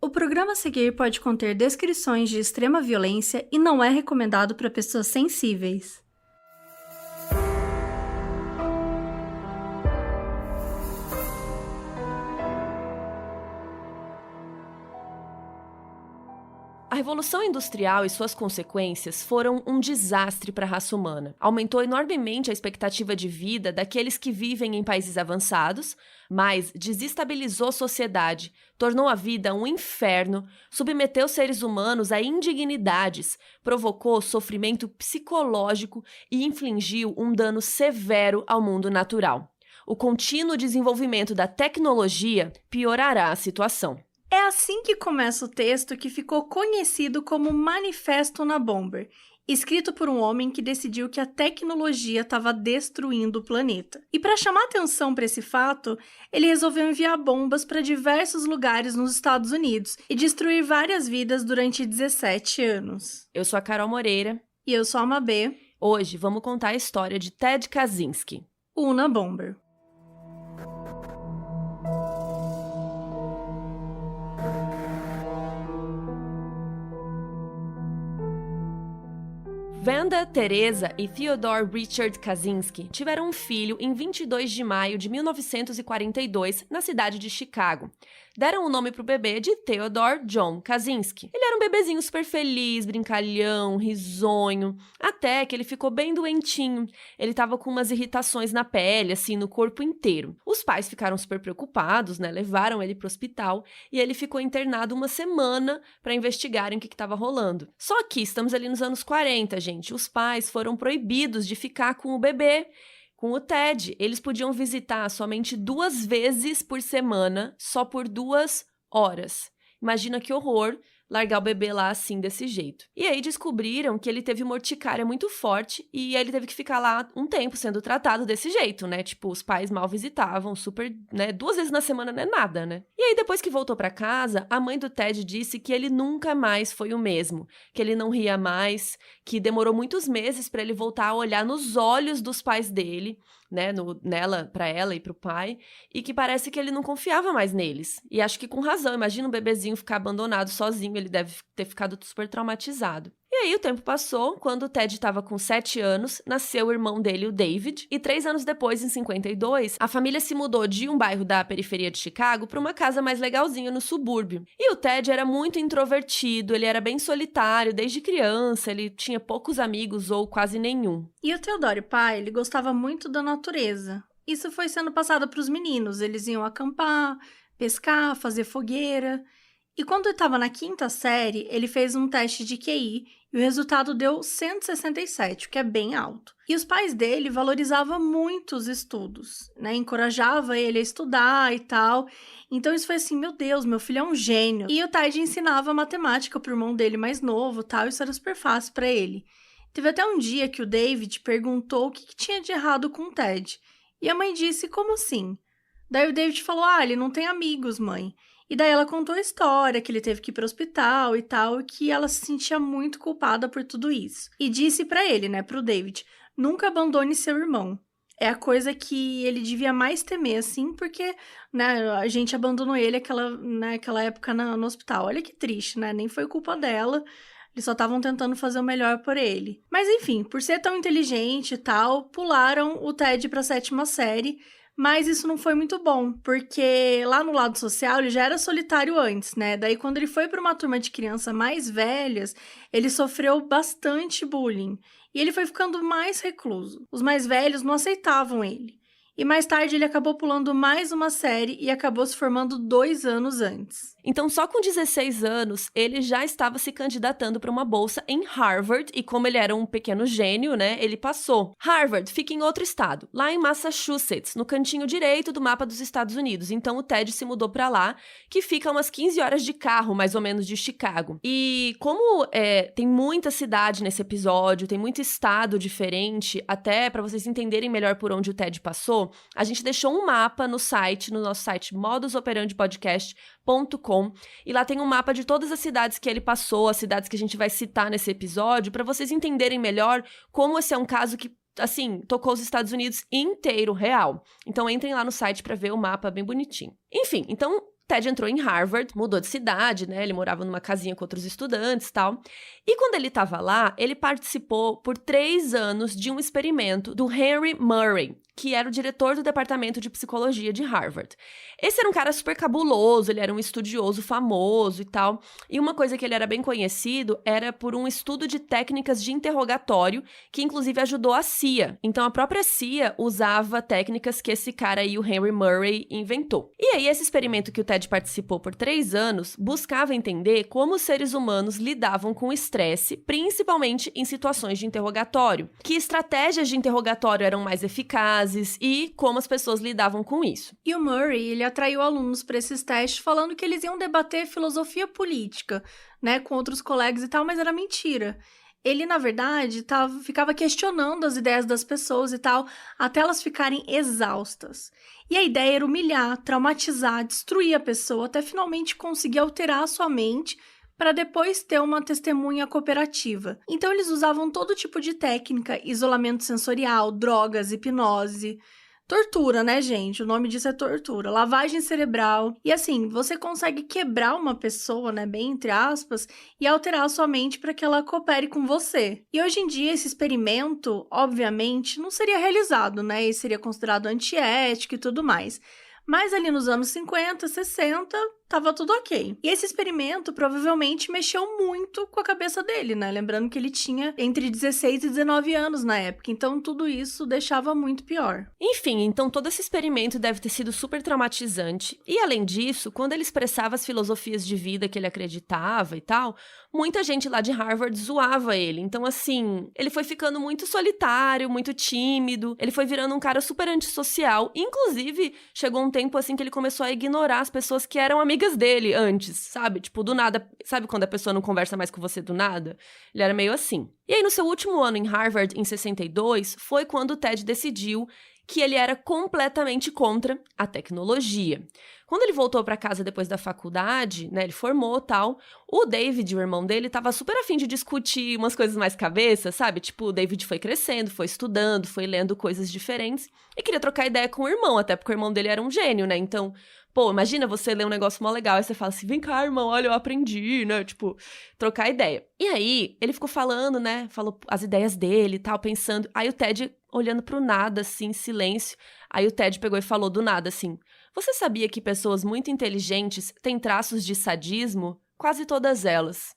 O programa a seguir pode conter descrições de extrema violência e não é recomendado para pessoas sensíveis. A Revolução Industrial e suas consequências foram um desastre para a raça humana. Aumentou enormemente a expectativa de vida daqueles que vivem em países avançados, mas desestabilizou a sociedade, tornou a vida um inferno, submeteu seres humanos a indignidades, provocou sofrimento psicológico e infligiu um dano severo ao mundo natural. O contínuo desenvolvimento da tecnologia piorará a situação. É assim que começa o texto que ficou conhecido como Manifesto Unabomber, escrito por um homem que decidiu que a tecnologia estava destruindo o planeta. E para chamar atenção para esse fato, ele resolveu enviar bombas para diversos lugares nos Estados Unidos e destruir várias vidas durante 17 anos. Eu sou a Carol Moreira. E eu sou a Mabê. Hoje vamos contar a história de Ted Kaczynski. O Unabomber. Wanda, Teresa e Theodore Richard Kaczynski tiveram um filho em 22 de maio de 1942, na cidade de Chicago. Deram o nome para o bebê de Theodore John Kaczynski. Ele era um bebezinho super feliz, brincalhão, risonho, até que ele ficou bem doentinho. Ele estava com umas irritações na pele, assim, no corpo inteiro. Os pais ficaram super preocupados, né? Levaram ele para o hospital e ele ficou internado uma semana para investigarem o que estava rolando. Só que estamos ali nos anos 40, gente. Os pais foram proibidos de ficar com o bebê. Com o Ted, eles podiam visitar somente 2 vezes por semana, só por 2 horas. Imagina que horror largar o bebê lá assim, desse jeito. E aí descobriram que ele teve uma urticária muito forte e ele teve que ficar lá um tempo sendo tratado desse jeito, né? Tipo, os pais mal visitavam, super, né? 2 vezes na semana não é nada, né? E aí depois que voltou pra casa, a mãe do Ted disse que ele nunca mais foi o mesmo, que ele não ria mais, que demorou muitos meses pra ele voltar a olhar nos olhos dos pais dele, né, pra ela e pro pai, e que parece que ele não confiava mais neles. E acho que com razão, imagina um bebezinho ficar abandonado sozinho, ele deve ter ficado super traumatizado. E aí o tempo passou, quando o Ted estava com 7 anos, nasceu o irmão dele, o David, e 3 anos depois, em 52, a família se mudou de um bairro da periferia de Chicago para uma casa mais legalzinha no subúrbio. E o Ted era muito introvertido, ele era bem solitário desde criança, ele tinha poucos amigos ou quase nenhum. E o Theodore pai, ele gostava muito da natureza. Isso foi sendo passado para os meninos, eles iam acampar, pescar, fazer fogueira. E quando ele estava na 5ª série, ele fez um teste de QI e o resultado deu 167, o que é bem alto. E os pais dele valorizavam muito os estudos, né? Encorajava ele a estudar e tal. Então isso foi assim, meu Deus, meu filho é um gênio. E o Ted ensinava matemática pro irmão dele mais novo, tal, isso era super fácil para ele. Teve até um dia que o David perguntou o que tinha de errado com o Ted. E a mãe disse, como assim? Daí o David falou, ele não tem amigos, mãe. E daí ela contou a história, que ele teve que ir para o hospital e tal, e que ela se sentia muito culpada por tudo isso. E disse para ele, né, pro David, nunca abandone seu irmão. É a coisa que ele devia mais temer, assim, porque, né, a gente abandonou ele naquela época no hospital. Olha que triste, né, nem foi culpa dela. Eles só estavam tentando fazer o melhor por ele. Mas enfim, por ser tão inteligente e tal, pularam o Ted para a 7ª série, mas isso não foi muito bom, porque lá no lado social ele já era solitário antes, né? Daí quando ele foi para uma turma de crianças mais velhas, ele sofreu bastante bullying. E ele foi ficando mais recluso. Os mais velhos não aceitavam ele. E mais tarde ele acabou pulando mais uma série e acabou se formando 2 anos antes. Então, só com 16 anos, ele já estava se candidatando para uma bolsa em Harvard, e como ele era um pequeno gênio, né, ele passou. Harvard fica em outro estado, lá em Massachusetts, no cantinho direito do mapa dos Estados Unidos. Então, o Ted se mudou para lá, que fica umas 15 horas de carro, mais ou menos, de Chicago. E como tem muita cidade nesse episódio, tem muito estado diferente, até para vocês entenderem melhor por onde o Ted passou, a gente deixou um mapa no nosso site modusoperandipodcast.com, e lá tem um mapa de todas as cidades que ele passou, as cidades que a gente vai citar nesse episódio, para vocês entenderem melhor como esse é um caso que, assim, tocou os Estados Unidos inteiro, real. Então entrem lá no site para ver o mapa bem bonitinho. Enfim, então Ted entrou em Harvard, mudou de cidade, né? Ele morava numa casinha com outros estudantes e tal. E quando ele estava lá, ele participou por 3 anos de um experimento do Henry Murray, que era o diretor do departamento de psicologia de Harvard. Esse era um cara super cabuloso, ele era um estudioso famoso e tal. E uma coisa que ele era bem conhecido era por um estudo de técnicas de interrogatório, que inclusive ajudou a CIA. Então a própria CIA usava técnicas que esse cara aí, o Henry Murray, inventou. E aí esse experimento que o Ted participou por 3 anos buscava entender como os seres humanos lidavam com o estresse, principalmente em situações de interrogatório. Que estratégias de interrogatório eram mais eficazes e como as pessoas lidavam com isso. E o Murray, ele atraiu alunos para esses testes falando que eles iam debater filosofia política, né, com outros colegas e tal, mas era mentira. Ele, na verdade, ficava questionando as ideias das pessoas e tal, até elas ficarem exaustas. E a ideia era humilhar, traumatizar, destruir a pessoa, até finalmente conseguir alterar a sua mente para depois ter uma testemunha cooperativa. Então eles usavam todo tipo de técnica, isolamento sensorial, drogas, hipnose, tortura, né, gente? O nome disso é tortura, lavagem cerebral. E assim, você consegue quebrar uma pessoa, né, bem entre aspas, e alterar a sua mente para que ela coopere com você. E hoje em dia esse experimento, obviamente, não seria realizado, né? E seria considerado antiético e tudo mais. Mas ali nos anos 50, 60, tava tudo ok. E esse experimento provavelmente mexeu muito com a cabeça dele, né? Lembrando que ele tinha entre 16 e 19 anos na época, então tudo isso deixava muito pior. Enfim, então todo esse experimento deve ter sido super traumatizante. E além disso, quando ele expressava as filosofias de vida que ele acreditava e tal, muita gente lá de Harvard zoava ele. Então, assim, ele foi ficando muito solitário, muito tímido, ele foi virando um cara super antissocial. Inclusive, chegou um tempo assim que ele começou a ignorar as pessoas que eram amigas dele antes, sabe? Tipo, do nada. Sabe quando a pessoa não conversa mais com você do nada? Ele era meio assim. E aí, no seu último ano em Harvard, em 62, foi quando o Ted decidiu que ele era completamente contra a tecnologia. Quando ele voltou para casa depois da faculdade, né, ele formou tal, o David, o irmão dele, tava super afim de discutir umas coisas mais cabeça, sabe? Tipo, o David foi crescendo, foi estudando, foi lendo coisas diferentes e queria trocar ideia com o irmão, até porque o irmão dele era um gênio, né? Então, pô, imagina você ler um negócio mó legal, aí você fala assim, vem cá, irmão, olha, eu aprendi, né? Tipo, trocar ideia. E aí, ele ficou falando, né? Falou as ideias dele e tal, pensando. Aí o Ted olhando pro nada, assim, em silêncio. Aí o Ted pegou e falou do nada, assim, você sabia que pessoas muito inteligentes têm traços de sadismo? Quase todas elas.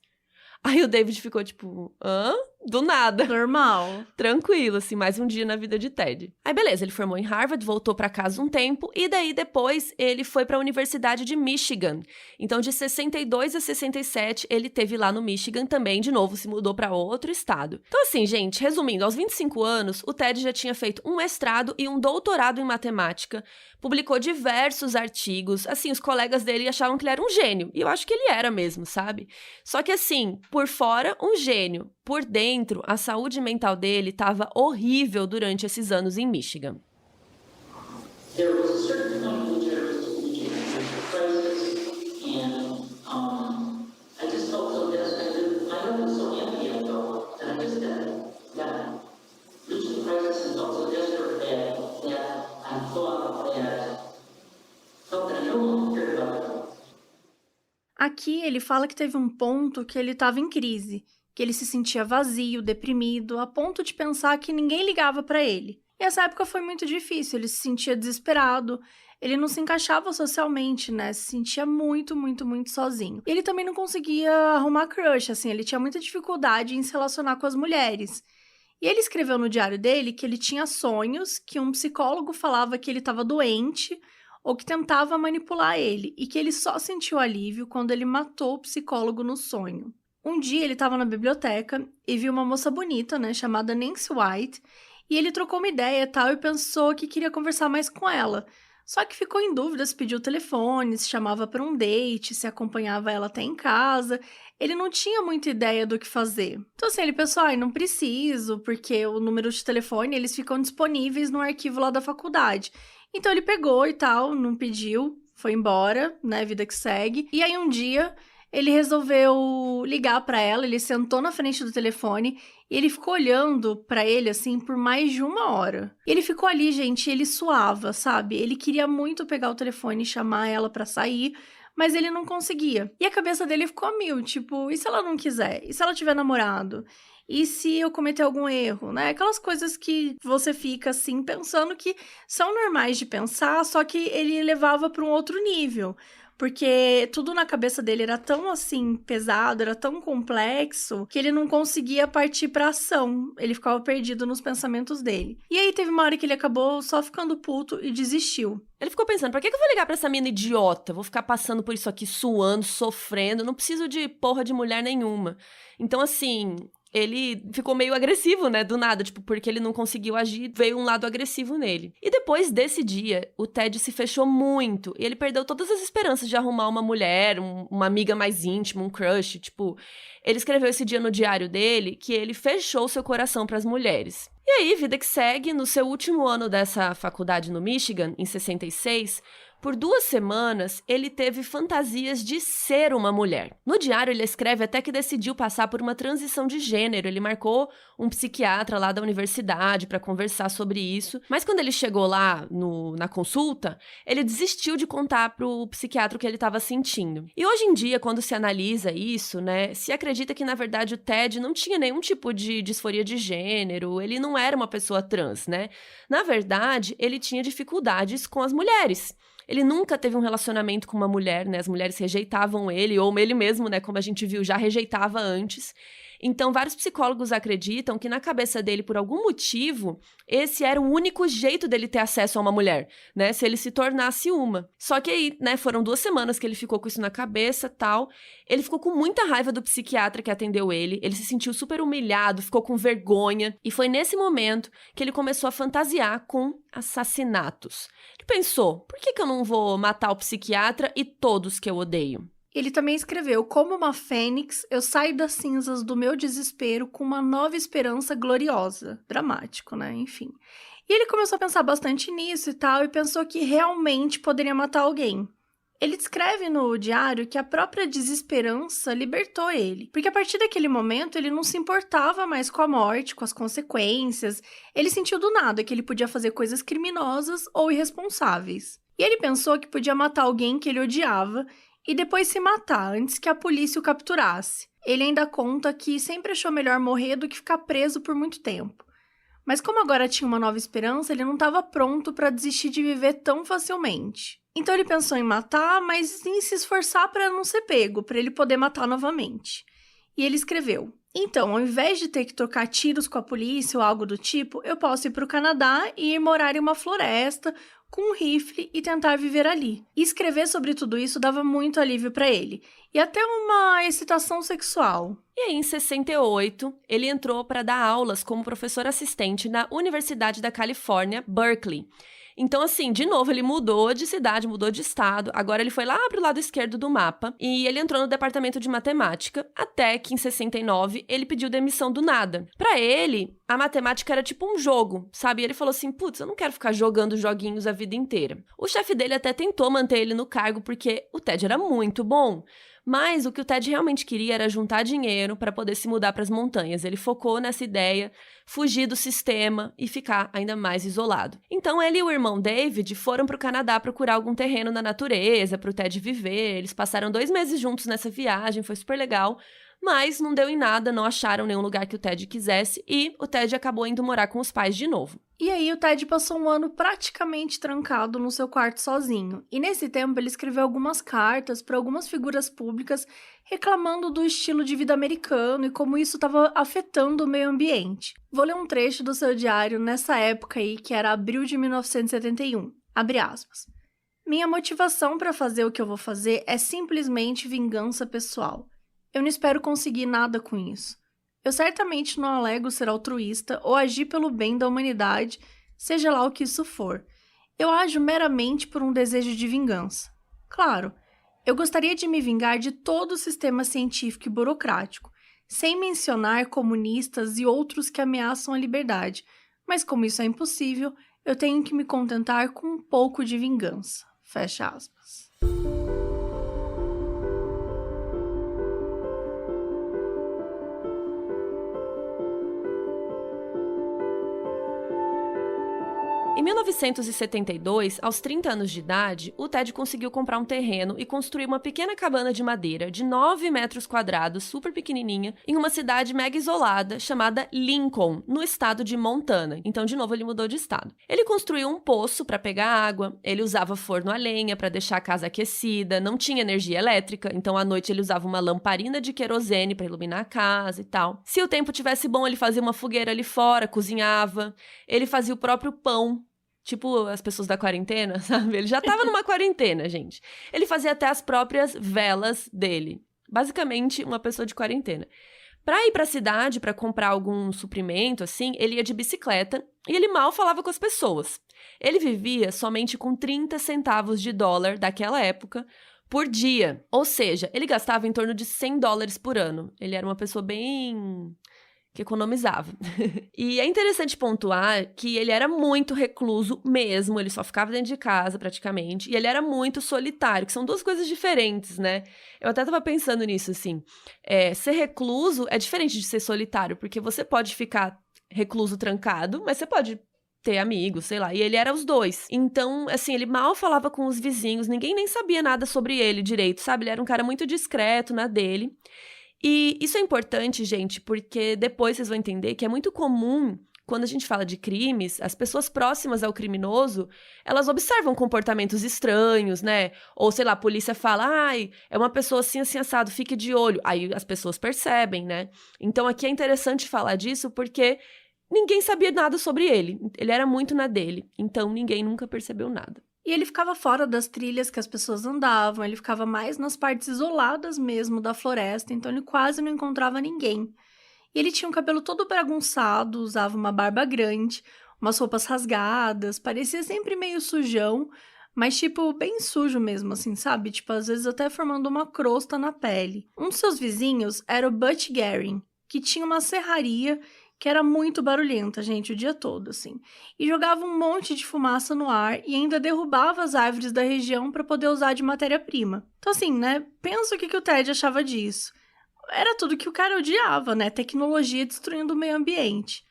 Aí o David ficou tipo, hã? Do nada. Normal. Tranquilo, assim, mais um dia na vida de Ted. Aí beleza, ele formou em Harvard, voltou pra casa um tempo, e daí depois ele foi pra Universidade de Michigan. Então de 62 a 67 ele teve lá no Michigan também, de novo, se mudou pra outro estado. Então assim, gente, resumindo, aos 25 anos, o Ted já tinha feito um mestrado e um doutorado em matemática, publicou diversos artigos, assim, os colegas dele achavam que ele era um gênio, e eu acho que ele era mesmo, sabe? Só que assim, por fora, um gênio. Por dentro, a saúde mental dele estava horrível durante esses anos em Michigan. There was a certain point in which I was reaching a crisis, and I just felt so desperate. I felt so empty, I felt, that I just got reached a crisis and felt so desperate that I felt that I no longer cared about it. Aqui ele fala que teve um ponto que ele estava em crise, que ele se sentia vazio, deprimido, a ponto de pensar que ninguém ligava para ele. E essa época foi muito difícil, ele se sentia desesperado, ele não se encaixava socialmente, né? Se sentia muito, muito, muito sozinho. E ele também não conseguia arrumar crush, assim, ele tinha muita dificuldade em se relacionar com as mulheres. E ele escreveu no diário dele que ele tinha sonhos, que um psicólogo falava que ele estava doente ou que tentava manipular ele, e que ele só sentiu alívio quando ele matou o psicólogo no sonho. Um dia ele estava na biblioteca e viu uma moça bonita, né, chamada Nancy White, e ele trocou uma ideia e tal e pensou que queria conversar mais com ela. Só que ficou em dúvida se pediu o telefone, se chamava para um date, se acompanhava ela até em casa. Ele não tinha muita ideia do que fazer. Então assim, ele pensou, não preciso, porque o número de telefone, eles ficam disponíveis no arquivo lá da faculdade. Então ele pegou e tal, não pediu, foi embora, né, vida que segue. E aí um dia ele resolveu ligar pra ela, ele sentou na frente do telefone e ele ficou olhando pra ele, assim, por mais de 1 hora. E ele ficou ali, gente, ele suava, sabe? Ele queria muito pegar o telefone e chamar ela pra sair, mas ele não conseguia. E a cabeça dele ficou a mil, tipo, e se ela não quiser? E se ela tiver namorado? E se eu cometer algum erro, né? Aquelas coisas que você fica assim pensando que são normais de pensar, só que ele levava para um outro nível. Porque tudo na cabeça dele era tão assim pesado, era tão complexo, que ele não conseguia partir pra ação. Ele ficava perdido nos pensamentos dele. E aí teve uma hora que ele acabou só ficando puto e desistiu. Ele ficou pensando, pra que eu vou ligar pra essa mina idiota? Vou ficar passando por isso aqui, suando, sofrendo, não preciso de porra de mulher nenhuma. Então, assim, ele ficou meio agressivo, né, do nada, tipo, porque ele não conseguiu agir, veio um lado agressivo nele. E depois desse dia, o Ted se fechou muito, e ele perdeu todas as esperanças de arrumar uma mulher, uma amiga mais íntima, um crush, tipo... Ele escreveu esse dia no diário dele que ele fechou seu coração pras mulheres. E aí, vida que segue, no seu último ano dessa faculdade no Michigan, em 66, por 2 semanas, ele teve fantasias de ser uma mulher. No diário, ele escreve até que decidiu passar por uma transição de gênero. Ele marcou um psiquiatra lá da universidade para conversar sobre isso. Mas quando ele chegou lá na consulta, ele desistiu de contar pro psiquiatra o que ele estava sentindo. E hoje em dia, quando se analisa isso, né, se acredita que, na verdade, o Ted não tinha nenhum tipo de disforia de gênero, ele não era uma pessoa trans, né? Na verdade, ele tinha dificuldades com as mulheres. Ele nunca teve um relacionamento com uma mulher, né? As mulheres rejeitavam ele, ou ele mesmo, né? Como a gente viu, já rejeitava antes. Então, vários psicólogos acreditam que na cabeça dele, por algum motivo, esse era o único jeito dele ter acesso a uma mulher, né? Se ele se tornasse uma. Só que aí, né, foram 2 semanas que ele ficou com isso na cabeça, tal. Ele ficou com muita raiva do psiquiatra que atendeu ele se sentiu super humilhado, ficou com vergonha. E foi nesse momento que ele começou a fantasiar com assassinatos. Ele pensou, por que eu não vou matar o psiquiatra e todos que eu odeio? Ele também escreveu: como uma fênix, eu saio das cinzas do meu desespero com uma nova esperança gloriosa. Dramático, né? Enfim. E ele começou a pensar bastante nisso e tal, e pensou que realmente poderia matar alguém. Ele descreve no diário que a própria desesperança libertou ele, porque a partir daquele momento ele não se importava mais com a morte, com as consequências. Ele sentiu do nada que ele podia fazer coisas criminosas ou irresponsáveis. E ele pensou que podia matar alguém que ele odiava e depois se matar antes que a polícia o capturasse. Ele ainda conta que sempre achou melhor morrer do que ficar preso por muito tempo. Mas como agora tinha uma nova esperança, ele não estava pronto para desistir de viver tão facilmente. Então ele pensou em matar, mas em se esforçar para não ser pego, para ele poder matar novamente. E ele escreveu: então, ao invés de ter que trocar tiros com a polícia ou algo do tipo, eu posso ir para o Canadá e ir morar em uma floresta com um rifle e tentar viver ali. E escrever sobre tudo isso dava muito alívio para ele, e até uma excitação sexual. E aí, em 68, ele entrou para dar aulas como professor assistente na Universidade da Califórnia, Berkeley. Então, assim, de novo, ele mudou de cidade, mudou de estado. Agora ele foi lá pro lado esquerdo do mapa e ele entrou no departamento de matemática, até que em 69 ele pediu demissão do nada. Pra ele, a matemática era tipo um jogo, sabe? E ele falou assim, putz, eu não quero ficar jogando joguinhos a vida inteira. O chefe dele até tentou manter ele no cargo porque o Ted era muito bom. Mas o que o Ted realmente queria era juntar dinheiro para poder se mudar para as montanhas. Ele focou nessa ideia, fugir do sistema e ficar ainda mais isolado. Então ele e o irmão David foram para o Canadá procurar algum terreno na natureza para o Ted viver. Eles passaram 2 meses juntos nessa viagem, foi super legal. Mas não deu em nada, não acharam nenhum lugar que o Ted quisesse e o Ted acabou indo morar com os pais de novo. E aí o Ted passou um ano praticamente trancado no seu quarto sozinho. E nesse tempo ele escreveu algumas cartas para algumas figuras públicas reclamando do estilo de vida americano e como isso estava afetando o meio ambiente. Vou ler um trecho do seu diário nessa época aí, que era abril de 1971. Abre aspas. Minha motivação para fazer o que eu vou fazer é simplesmente vingança pessoal. Eu não espero conseguir nada com isso. Eu certamente não alego ser altruísta ou agir pelo bem da humanidade, seja lá o que isso for. Eu ajo meramente por um desejo de vingança. Claro, eu gostaria de me vingar de todo o sistema científico e burocrático, sem mencionar comunistas e outros que ameaçam a liberdade, mas como isso é impossível, eu tenho que me contentar com um pouco de vingança. Fecha aspas. Em Em 1972, aos 30 anos de idade, o Ted conseguiu comprar um terreno e construir uma pequena cabana de madeira de 9 metros quadrados, super pequenininha, em uma cidade mega isolada chamada Lincoln, no estado de Montana. Então, de novo, ele mudou de estado. Ele construiu um poço para pegar água, ele usava forno a lenha para deixar a casa aquecida, não tinha energia elétrica, então à noite ele usava uma lamparina de querosene para iluminar a casa e tal. Se o tempo tivesse bom, ele fazia uma fogueira ali fora, cozinhava, ele fazia o próprio pão. Tipo as pessoas da quarentena, sabe? Ele já tava numa quarentena, gente. Ele fazia até as próprias velas dele. Basicamente, uma pessoa de quarentena. Pra ir pra cidade, pra comprar algum suprimento, assim, ele ia de bicicleta e ele mal falava com as pessoas. Ele vivia somente com 30 centavos de dólar daquela época por dia. Ou seja, ele gastava em torno de $100 por ano. Ele era uma pessoa bem... que economizava. E é interessante pontuar que ele era muito recluso mesmo, ele só ficava dentro de casa praticamente, e ele era muito solitário, que são duas coisas diferentes, né? Eu até tava pensando nisso, assim, ser recluso é diferente de ser solitário, porque você pode ficar recluso trancado, mas você pode ter amigos, sei lá, e ele era os dois. Então, assim, ele mal falava com os vizinhos, ninguém nem sabia nada sobre ele direito, sabe? Ele era um cara muito discreto na dele. E isso é importante, gente, porque depois vocês vão entender que é muito comum, quando a gente fala de crimes, as pessoas próximas ao criminoso, elas observam comportamentos estranhos, né? Ou, sei lá, a polícia fala, ai, é uma pessoa assim, assim, assado, fique de olho. Aí as pessoas percebem, né? Então aqui é interessante falar disso porque ninguém sabia nada sobre ele. Ele era muito na dele, então ninguém nunca percebeu nada. E ele ficava fora das trilhas que as pessoas andavam, ele ficava mais nas partes isoladas mesmo da floresta, então ele quase não encontrava ninguém. E ele tinha o cabelo todo bagunçado, usava uma barba grande, umas roupas rasgadas, parecia sempre meio sujão, mas tipo, bem sujo mesmo, assim, sabe? Tipo, às vezes até formando uma crosta na pele. Um dos seus vizinhos era o Butch Guerin, que tinha uma serraria que era muito barulhenta, gente, o dia todo, assim. E jogava um monte de fumaça no ar e ainda derrubava as árvores da região para poder usar de matéria-prima. Então, assim, né, pensa o que o Ted achava disso. Era tudo que o cara odiava, né, tecnologia destruindo o meio ambiente.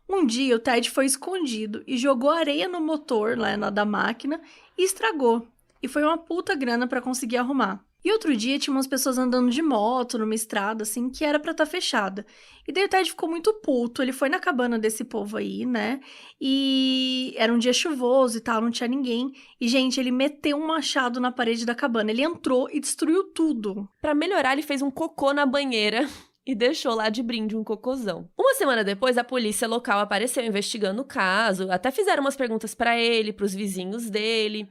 Um dia, o Ted foi escondido e jogou areia no motor, lá da máquina, e estragou. E foi uma puta grana para conseguir arrumar. E outro dia tinha umas pessoas andando de moto numa estrada, assim, que era pra estar fechada. E daí o Ted ficou muito puto, ele foi na cabana desse povo aí, né? E era um dia chuvoso e tal, não tinha ninguém. E, gente, ele meteu um machado na parede da cabana, ele entrou e destruiu tudo. Pra melhorar, ele fez um cocô na banheira e deixou lá de brinde um cocôzão. Uma semana depois, a polícia local apareceu investigando o caso, até fizeram umas perguntas pra ele, pros vizinhos dele...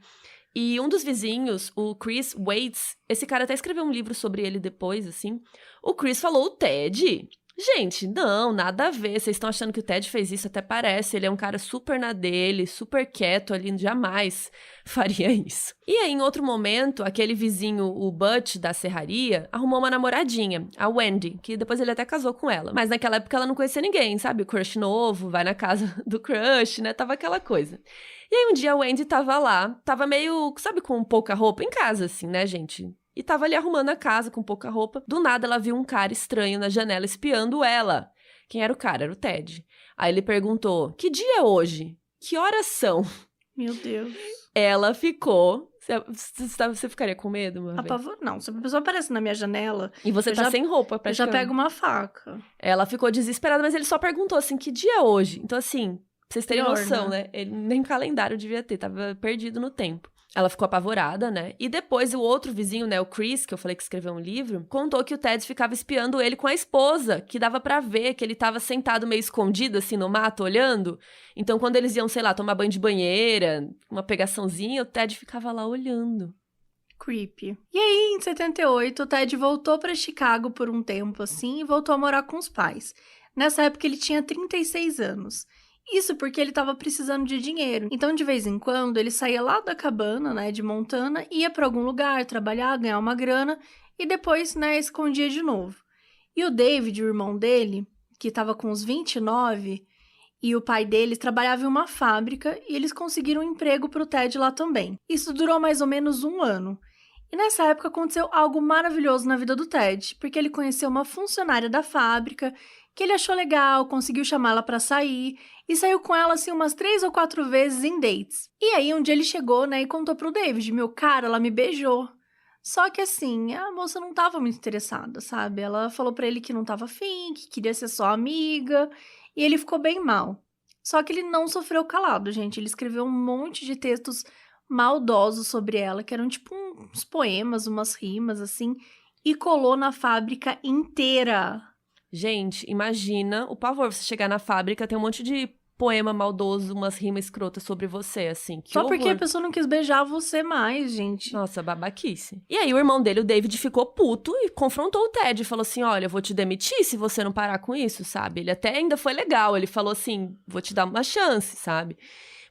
E um dos vizinhos, o Chris Waits, esse cara até escreveu um livro sobre ele depois, assim. O Chris falou, o Ted? Gente, não, nada a ver. Vocês estão achando que o Ted fez isso? Até parece. Ele é um cara super na dele, super quieto ali, jamais faria isso. E aí, em outro momento, aquele vizinho, o Butch, da serraria, arrumou uma namoradinha, a Wendy, que depois ele até casou com ela. Mas naquela época ela não conhecia ninguém, sabe? O crush novo, vai na casa do crush, né? Tava aquela coisa. E aí, um dia a Wendy tava lá, tava meio, sabe, com pouca roupa em casa, assim, né, gente? E tava ali arrumando a casa com pouca roupa. Do nada, ela viu um cara estranho na janela espiando ela. Quem era o cara? Era o Ted. Aí ele perguntou, que dia é hoje? Que horas são? Meu Deus. Ela ficou... Você ficaria com medo, meu Apavor, não. Se a pessoa aparece na minha janela... E você tá sem roupa, eu já praticamente. pego uma faca. Ela ficou desesperada, mas ele só perguntou assim, que dia é hoje? Então, assim, pra vocês terem Pior, noção, né? Ele nem calendário devia ter, tava perdido no tempo. Ela ficou apavorada, né? E depois o outro vizinho, né, o Chris, que eu falei que escreveu um livro, contou que o Ted ficava espiando ele com a esposa, que dava pra ver que ele tava sentado meio escondido, assim, no mato, olhando. Então, quando eles iam, sei lá, tomar banho de banheira, uma pegaçãozinha, o Ted ficava lá olhando. Creepy. E aí, em 78, o Ted voltou pra Chicago por um tempo, assim, e voltou a morar com os pais. Nessa época, ele tinha 36 anos. Isso porque ele estava precisando de dinheiro. Então, de vez em quando, ele saía lá da cabana, né, de Montana, ia para algum lugar, trabalhar, ganhar uma grana e depois, né, escondia de novo. E o David, o irmão dele, que estava com uns 29, e o pai dele trabalhava em uma fábrica e eles conseguiram um emprego para o Ted lá também. Isso durou mais ou menos um ano. E nessa época aconteceu algo maravilhoso na vida do Ted, porque ele conheceu uma funcionária da fábrica que ele achou legal, conseguiu chamá-la pra sair e saiu com ela assim umas 3 ou 4 vezes em dates. E aí um dia ele chegou, né, e contou pro David, meu cara, ela me beijou. Só que assim, a moça não tava muito interessada, sabe? Ela falou pra ele que não tava afim, que queria ser só amiga, e ele ficou bem mal. Só que ele não sofreu calado, gente. Ele escreveu um monte de textos maldosos sobre ela, que eram tipo uns poemas, umas rimas, assim, e colou na fábrica inteira. Gente, imagina o pavor, você chegar na fábrica, tem um monte de poema maldoso, umas rimas escrotas sobre você, assim. Que Só horror. porque a pessoa não quis beijar você mais, gente. Nossa, babaquice. E aí o irmão dele, o David, ficou puto e confrontou o Ted. Falou assim, olha, eu vou te demitir se você não parar com isso, sabe? Ele até ainda foi legal, ele falou assim, vou te dar uma chance, sabe?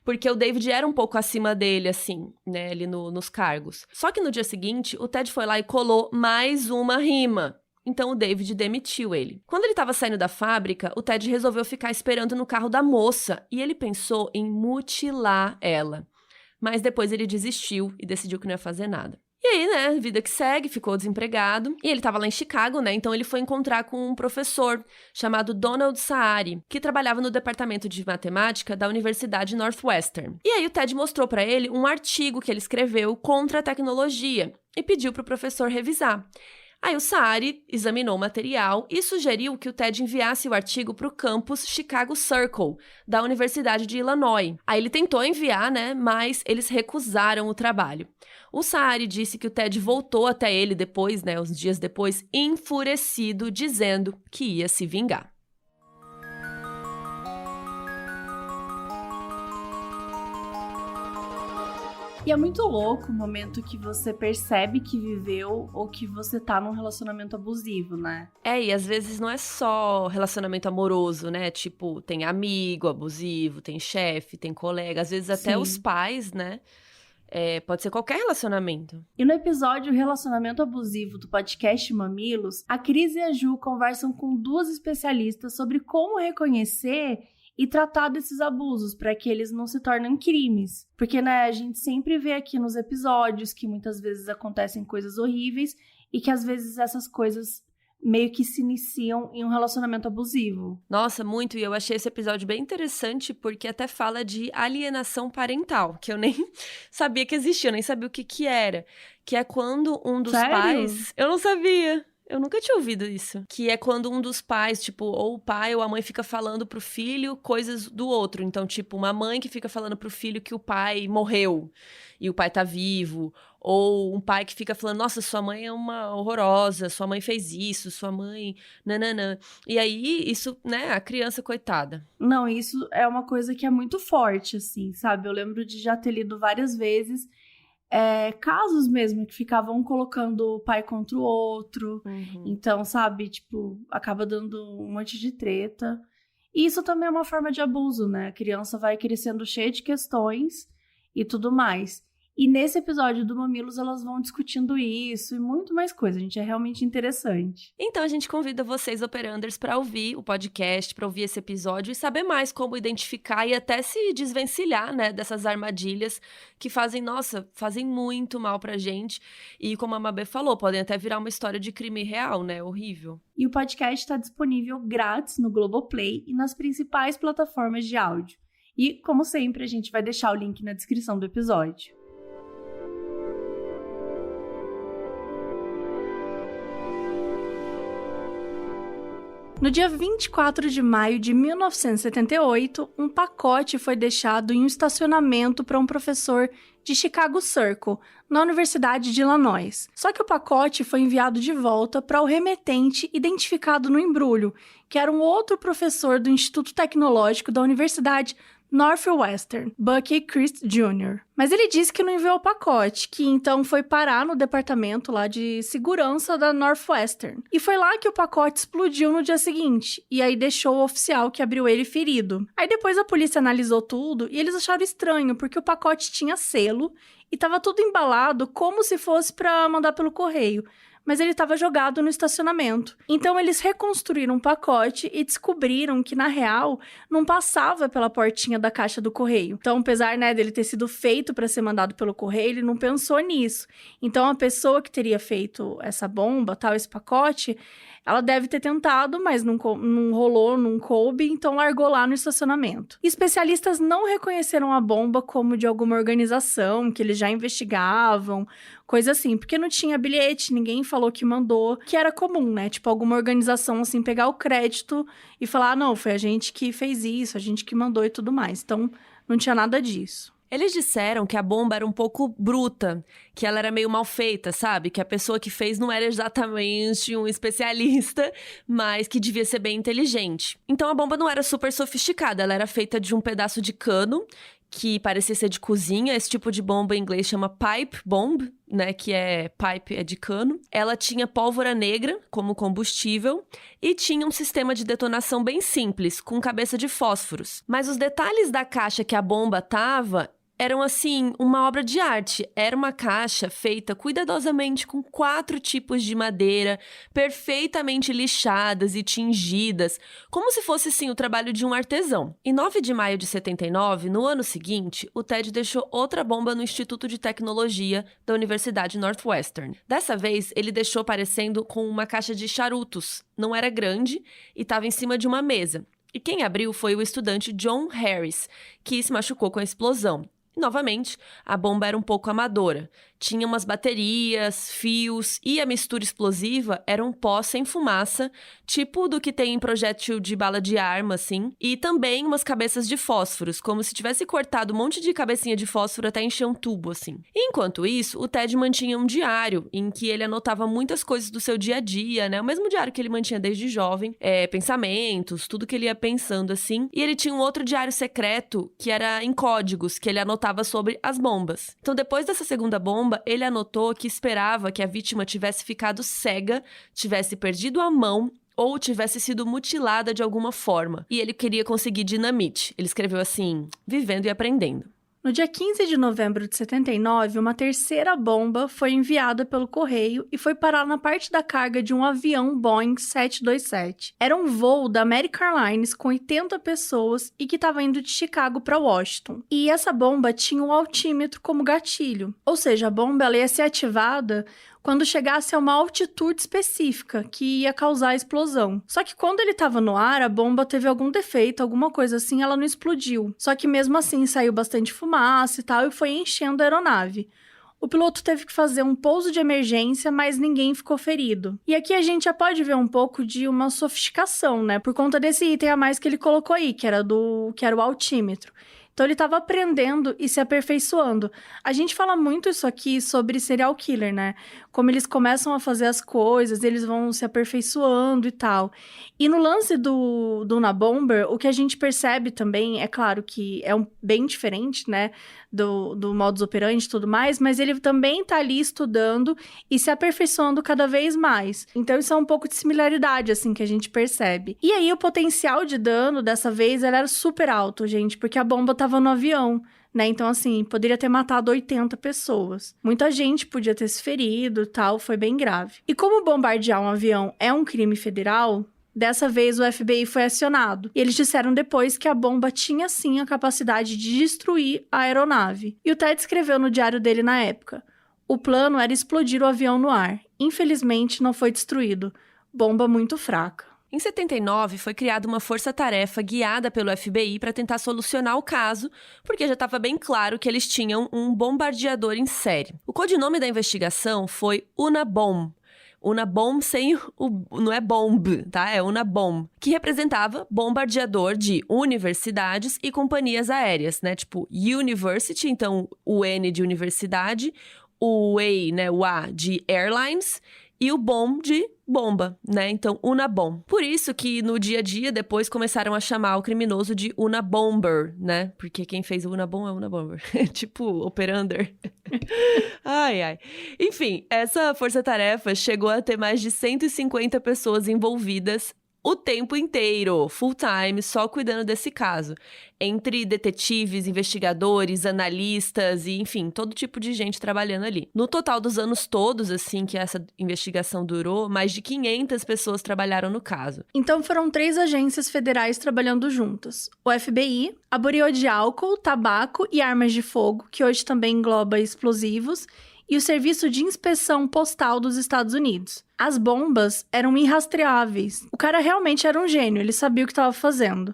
Porque o David era um pouco acima dele, assim, né, ali nos cargos. Só que no dia seguinte, o Ted foi lá e colou mais uma rima. Então o David demitiu ele. Quando ele estava saindo da fábrica, o Ted resolveu ficar esperando no carro da moça e ele pensou em mutilar ela. Mas depois ele desistiu e decidiu que não ia fazer nada. E aí, né, vida que segue, ficou desempregado. E ele estava lá em Chicago, né, então ele foi encontrar com um professor chamado Donald Saari, que trabalhava no departamento de matemática da Universidade Northwestern. E aí o Ted mostrou para ele um artigo que ele escreveu contra a tecnologia e pediu para o professor revisar. Aí o Saari examinou o material e sugeriu que o Ted enviasse o artigo para o campus Chicago Circle, da Universidade de Illinois. Aí ele tentou enviar, né, mas eles recusaram o trabalho. O Saari disse que o Ted voltou até ele depois, né, uns dias depois, enfurecido, dizendo que ia se vingar. E é muito louco o momento que você percebe que viveu ou que você tá num relacionamento abusivo, né? E às vezes não é só relacionamento amoroso, né? Tipo, tem amigo abusivo, tem chefe, tem colega, às vezes até Sim. os pais, né? Pode ser qualquer relacionamento. E no episódio Relacionamento Abusivo do podcast Mamilos, a Cris e a Ju conversam com 2 especialistas sobre como reconhecer e tratar desses abusos para que eles não se tornem crimes. Porque, né, a gente sempre vê aqui nos episódios que muitas vezes acontecem coisas horríveis e que às vezes essas coisas meio que se iniciam em um relacionamento abusivo. Nossa, muito. E eu achei esse episódio bem interessante porque até fala de alienação parental, que eu nem sabia que existia, eu nem sabia o que era. Que é quando um dos Sério? pais... Eu não sabia. Eu nunca tinha ouvido isso. Que é quando um dos pais, tipo, ou o pai ou a mãe fica falando pro filho coisas do outro. Então, tipo, uma mãe que fica falando pro filho que o pai morreu e o pai tá vivo. Ou um pai que fica falando, nossa, sua mãe é uma horrorosa, sua mãe fez isso, sua mãe... nananã. E aí, isso, né, a criança, coitada. Não, isso é uma coisa que é muito forte, assim, sabe? Eu lembro de já ter lido várias vezes casos mesmo que ficavam colocando o pai contra o outro. Uhum. Então, sabe, tipo, acaba dando um monte de treta. E isso também é uma forma de abuso, né? A criança vai crescendo cheia de questões e tudo mais. E nesse episódio do Mamilos, elas vão discutindo isso e muito mais coisa, gente. É realmente interessante. Então a gente convida vocês, operanders, para ouvir o podcast, para ouvir esse episódio e saber mais como identificar e até se desvencilhar, né, dessas armadilhas que fazem muito mal pra gente. E como a Mabê falou, podem até virar uma história de crime real, né? Horrível. E o podcast está disponível grátis no Globoplay e nas principais plataformas de áudio. E, como sempre, a gente vai deixar o link na descrição do episódio. No dia 24 de maio de 1978, um pacote foi deixado em um estacionamento para um professor de Chicago Circle, na Universidade de Illinois. Só que o pacote foi enviado de volta para o remetente identificado no embrulho, que era um outro professor do Instituto Tecnológico da Universidade Northwestern, Bucky Christ Jr. Mas ele disse que não enviou o pacote, que então foi parar no departamento lá de segurança da Northwestern. E foi lá que o pacote explodiu no dia seguinte, e aí deixou o oficial que abriu ele ferido. Aí depois a polícia analisou tudo e eles acharam estranho, porque o pacote tinha selo e tava tudo embalado como se fosse para mandar pelo correio. mas ele estava jogado no estacionamento. Então eles reconstruíram um pacote e descobriram que, na real, não passava pela portinha da caixa do correio. Então, apesar, né, dele ter sido feito para ser mandado pelo correio, ele não pensou nisso. Então, a pessoa que teria feito essa bomba, esse pacote, ela deve ter tentado, mas não rolou, não coube, então largou lá no estacionamento. Especialistas não reconheceram a bomba como de alguma organização, que eles já investigavam, coisa assim, porque não tinha bilhete, ninguém falou que mandou, que era comum, né? Tipo, alguma organização, assim, pegar o crédito e falar, não, foi a gente que fez isso, a gente que mandou e tudo mais. Então, não tinha nada disso. Eles disseram que a bomba era um pouco bruta, que ela era meio mal feita, sabe? Que a pessoa que fez não era exatamente um especialista, mas que devia ser bem inteligente. Então a bomba não era super sofisticada, ela era feita de um pedaço de cano, que parecia ser de cozinha. Esse tipo de bomba em inglês chama pipe bomb, né? Que é pipe, é de cano. Ela tinha pólvora negra como combustível e tinha um sistema de detonação bem simples, com cabeça de fósforos. Mas os detalhes da caixa que a bomba tava eram, assim, uma obra de arte. Era uma caixa feita cuidadosamente com 4 tipos de madeira, perfeitamente lixadas e tingidas, como se fosse, sim, o trabalho de um artesão. Em 9 de maio de 79, no ano seguinte, o Ted deixou outra bomba no Instituto de Tecnologia da Universidade Northwestern. Dessa vez, ele deixou parecendo com uma caixa de charutos. Não era grande e estava em cima de uma mesa. E quem abriu foi o estudante John Harris, que se machucou com a explosão. E, novamente, a bomba era um pouco amadora. Tinha umas baterias, fios e a mistura explosiva era um pó sem fumaça, tipo do que tem em projétil de bala de arma, assim. E também umas cabeças de fósforos, como se tivesse cortado um monte de cabecinha de fósforo até encher um tubo, assim. E, enquanto isso, o Ted mantinha um diário em que ele anotava muitas coisas do seu dia a dia, né? O mesmo diário que ele mantinha desde jovem. Pensamentos, tudo que ele ia pensando, assim. E ele tinha um outro diário secreto que era em códigos, que ele anotava sobre as bombas. Então, depois dessa segunda bomba, ele anotou que esperava que a vítima tivesse ficado cega, tivesse perdido a mão ou tivesse sido mutilada de alguma forma. E ele queria conseguir dinamite. Ele escreveu assim, vivendo e aprendendo. No dia 15 de novembro de 79, uma terceira bomba foi enviada pelo correio e foi parar na parte da carga de um avião Boeing 727. Era um voo da American Airlines com 80 pessoas e que estava indo de Chicago para Washington. E essa bomba tinha um altímetro como gatilho. Ou seja, a bomba ela ia ser ativada quando chegasse a uma altitude específica, que ia causar a explosão. Só que quando ele estava no ar, a bomba teve algum defeito, alguma coisa assim, ela não explodiu. Só que mesmo assim saiu bastante fumaça e tal, e foi enchendo a aeronave. O piloto teve que fazer um pouso de emergência, mas ninguém ficou ferido. E aqui a gente já pode ver um pouco de uma sofisticação, né? Por conta desse item a mais que ele colocou aí, que era o altímetro. Então, ele estava aprendendo e se aperfeiçoando. A gente fala muito isso aqui sobre serial killer, né? Como eles começam a fazer as coisas, eles vão se aperfeiçoando e tal. E no lance do Unabomber, o que a gente percebe também, é claro que é bem diferente, né? Do modus operandi e tudo mais, mas ele também tá ali estudando e se aperfeiçoando cada vez mais. Então, isso é um pouco de similaridade, assim, que a gente percebe. E aí, o potencial de dano, dessa vez, ele era super alto, gente, porque a bomba tava no avião, né? Então, assim, poderia ter matado 80 pessoas. Muita gente podia ter se ferido e tal, foi bem grave. E como bombardear um avião é um crime federal, dessa vez o FBI foi acionado. E eles disseram depois que a bomba tinha sim a capacidade de destruir a aeronave. E o Ted escreveu no diário dele na época: o plano era explodir o avião no ar. Infelizmente não foi destruído. Bomba muito fraca. Em 79, foi criada uma força-tarefa guiada pelo FBI para tentar solucionar o caso, porque já estava bem claro que eles tinham um bombardeador em série. O codinome da investigação foi Unabomb. Unabomb sem não é bomb, tá? É Unabomb, que representava bombardeador de universidades e companhias aéreas, né? Tipo, University, então o N de universidade, o A, né, o A de airlines, e o bomb de bomba, né? Então, Unabomb. Por isso que no dia a dia, depois começaram a chamar o criminoso de Unabomber, né? Porque quem fez o Unabomb é o Unabomber. Tipo, operander. Ai, ai. Enfim, essa força-tarefa chegou a ter mais de 150 pessoas envolvidas o tempo inteiro, full time, só cuidando desse caso. Entre detetives, investigadores, analistas e, enfim, todo tipo de gente trabalhando ali. No total dos anos todos, assim, que essa investigação durou, mais de 500 pessoas trabalharam no caso. Então foram 3 agências federais trabalhando juntas. O FBI, a Bureau de Álcool, Tabaco e Armas de Fogo, que hoje também engloba explosivos, e o Serviço de Inspeção Postal dos Estados Unidos. As bombas eram irrastreáveis. O cara realmente era um gênio, ele sabia o que estava fazendo.